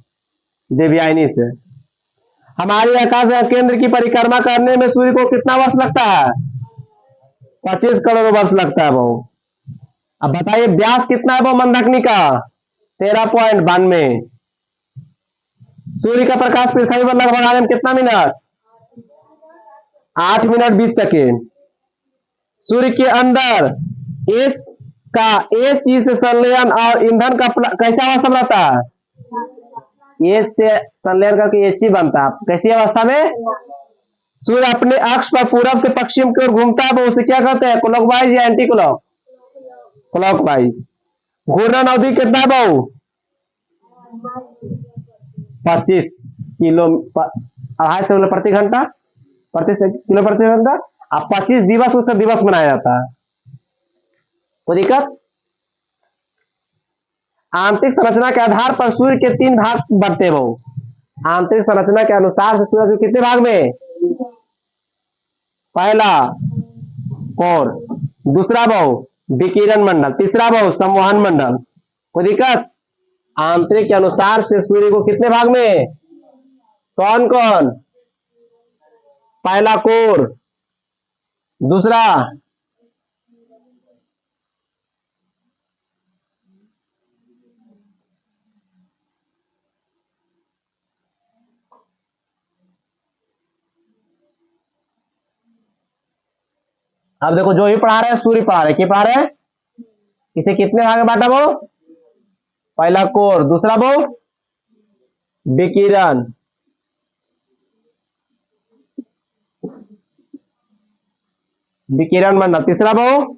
देवयानी से। हमारी आकाश केंद्र की परिक्रमा करने में सूर्य को कितना वर्ष लगता है, 25 करोड़ वर्ष लगता है बहू। अब बताइए व्यास कितना है वो मंदाकिनी का, 13.92। सूर्य का प्रकाश पृथ्वी पर लगभग आने में कितना मिनट, 8 मिनट 20 सेकेंड। सूर्य के अंदर एच का एच से संलयन और ईंधन का कैसा अवस्था में रहता है, एच से संलयन करके एच ही बनता है। कैसी अवस्था में? सूर्य अपने अक्ष पर पूरब से पश्चिम की ओर घूमता है, वो उसे क्या कहते हैं, क्लॉकवाइज या एंटी क्लॉक, क्लॉकवाइज। घूर्णन अवधि कितना है बहू, 25 किलो 250 प्रति घंटा, किलो प्रति घंटा। अब 25 दिवस उसका दिवस मनाया जाता है। कोई दिक्कत? आंतरिक संरचना के आधार पर सूर्य के 3 भाग बढ़ते हैं बहु। आंतरिक संरचना के अनुसार से सूर्य के कितने भाग में, पहला कोर, दूसरा बहु विकिरण मंडल, तीसरा बहु संवहन मंडल। कोई दिक्कत? आंतरिक के अनुसार से सूर्य को कितने भाग में, कौन कौन, पहला कोर, दूसरा अब देखो जो ही पढ़ा रहे हैं सूर्य पढ़ा रहे, क्या पढ़ा रहे हैं, इसे कितने भाग में बांटा वो, पहला कोर, दूसरा वो विकिरण, विकिरण मंडल, तीसरा वो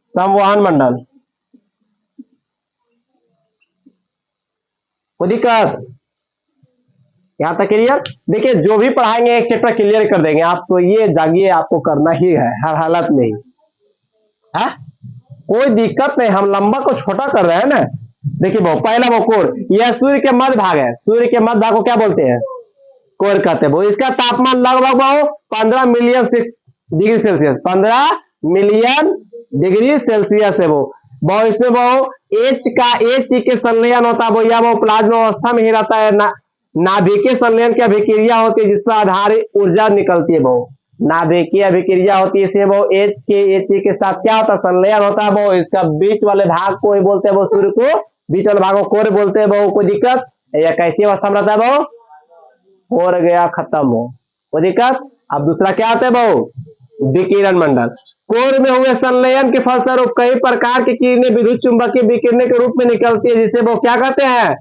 संवहन मंडल। कोई दिक्कत? यहां तक क्लियर? देखिए जो भी पढ़ाएंगे एक चैप्टर क्लियर कर देंगे आप, तो ये जागिए आपको करना ही है हर हालत में ही है, कोई दिक्कत नहीं। हम लंबा को छोटा कर रहे हैं ना। देखिए वो पहला वो कोर, यह सूर्य के मध्य भाग है। सूर्य के मध्य भाग को क्या बोलते हैं, कोर कहते हैं। वो इसका तापमान लगभग वो 15 million degree Celsius, 15 million degree Celsius है वो। इसमें वो एच का एच के संलयन होता है वो, या वो प्लाज्मा अवस्था में ही रहता है। नाभिकीय संलयन की अभिक्रिया होती है जिस पर आधारित ऊर्जा निकलती है वो, नाभिकीय अभिक्रिया होती है। इसमें वो एच के साथ क्या होता है, संलयन होता है वो। इसका बीच वाले भाग को ही बोलते हैं वो, सूर्य को बीच वाले भाग को कोर बोलते हैं वो। कोई दिक्कत? या कैसी अवस्था में रहता है वो, हो गया खत्म हो, कोई दिक्कत? अब दूसरा क्या आता है वो, विकिरण मंडल। कोर में हुए संलयन के फलस्वरूप कई प्रकार की किरणें विद्युत चुंबकीय विकिरण के रूप में निकलती है, जिसे वो क्या कहते हैं,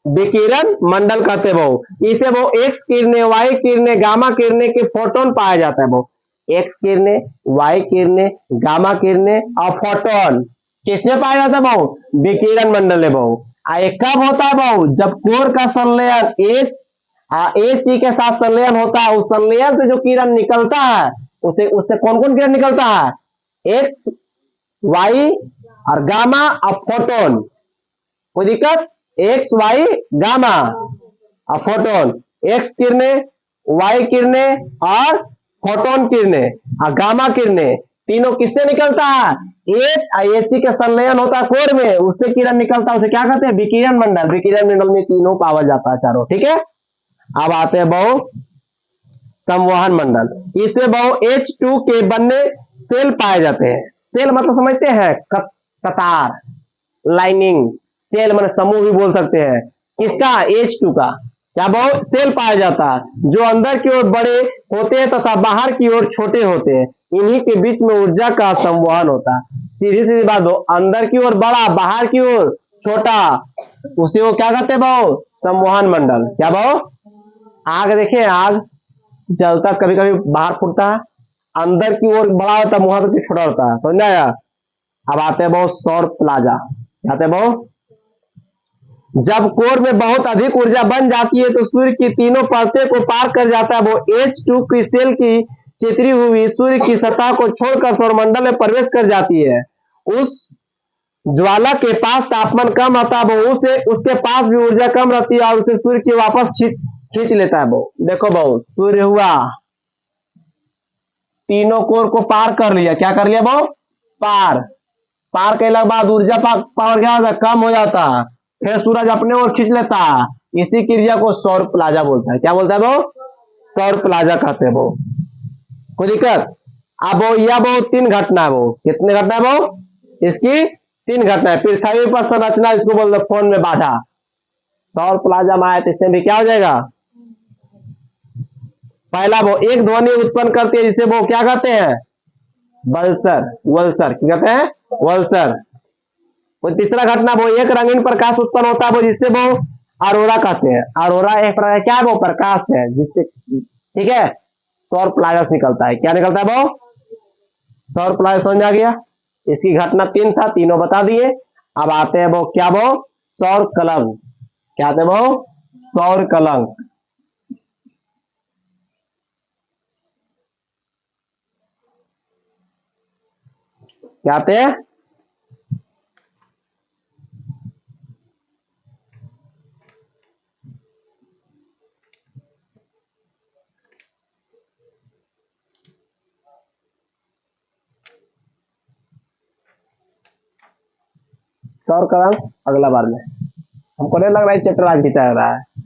विकिरण मंडल कहते हैं बहु। इसे वो एक्स किरणें, वाई किरणें, गामा किरणें के फोटोन पाया जाता है बहु। एक्स किरणें, वाई किरणें, गामा किरणें और फोटोन किसमें पाया जाता है बहु? विकिरण मंडल है बहु। ये कब होता है बहु? जब कोर का संलयन एच ई के साथ संलयन होता है। उस संलयन से जो किरण निकलता है उसे उससे कौन कौन किरण निकलता है? एक्स, वाई और गामा और फोटोन। कोई दिक्कत? एक्स, वाई, गामा और फोटोन। एक्स किरणें, वाई किरणें और फोटोन किरणें और गामा किरणें तीनों किससे निकलता है? एच के संलयन होता है कोर में, उससे किरण निकलता है, उसे क्या कहते हैं? विकिरण मंडल। विकिरण मंडल में तीनों पाया जाता है चारों। ठीक है, अब आते हैं बहु संवहन मंडल। इसमें बहु H2 के बनने सेल पाए जाते हैं। सेल मतलब समझते हैं? कतार, लाइनिंग। सेल मतलब समूह भी बोल सकते हैं। किसका? H2 का। क्या बहु? सेल पाया जाता है जो अंदर की ओर बड़े होते हैं तथा बाहर की ओर छोटे होते हैं। इन्हीं के बीच में ऊर्जा का संवहन होता है। सीधी सीधी बात हो, अंदर की ओर बड़ा, बाहर की ओर छोटा, उसे वो क्या कहते हैं बहु? संवहन मंडल। क्या बहु? आग देखिए, आग जलता कभी कभी बाहर फूटता है, अंदर की ओर बड़ा होता है, मुंह तक छोटा होता है। समझ आया? अब आते हैं बहुत सौर प्लाजा। आते हैं बहुत, जब कोर में बहुत अधिक ऊर्जा बन जाती है तो सूर्य की तीनों परतें को पार कर जाता है। वो H2 की सेल की चित्री हुई सूर्य की सतह को छोड़कर सौरमंडल में प्रवेश कर जाती है। उस ज्वाला के पास तापमान कम होता है, वो उसे उसके पास भी ऊर्जा कम रहती है और उसे सूर्य की वापस खींच लेता है। वो देखो बहु, सूर्य हुआ, तीनों कोर को पार कर लिया। क्या कर लिया बहु? पार। पार करने के बाद ऊर्जा पावर क्या होता है? कम हो जाता है, फिर सूरज अपने ओर खींच लेता है। इसी क्रिया को सौर प्लाजा बोलता है। क्या बोलता है वो? सौर प्लाजा कहते हैं वो। कोई दिक्कत? अब वो यह वो तीन घटना है। वो कितने घटना है वो? इसकी तीन घटना है। पृथ्वी पर संरचना, इसको बोलते हैं फोन में बाधा। सौर प्लाजा में आए तो इसमें भी क्या हो जाएगा? पहला वो एक ध्वनि उत्पन्न करती है जिसे वो क्या कहते हैं? वल्सर। वल्सर क्या कहते हैं? वल्सर। वो तीसरा घटना वो एक रंगीन प्रकाश उत्पन्न होता है, वो जिससे वो अरोरा कहते हैं। अरोरा एक प्रकार क्या है? वो प्रकाश है जिससे, ठीक है, सौर प्लाजा निकलता है। क्या निकलता है वो? सौर प्लाजा। समझ में आ गया? इसकी घटना तीन था, तीनों बता दिए। अब आते हैं वो क्या? वो सौर कलंक। क्या आते हैं वो? सौर कलंक। क्या आते हैं? सौर कलंक अगला बार में। हमको नहीं लग रहा है चैप्टर आज खिंचा रहा है।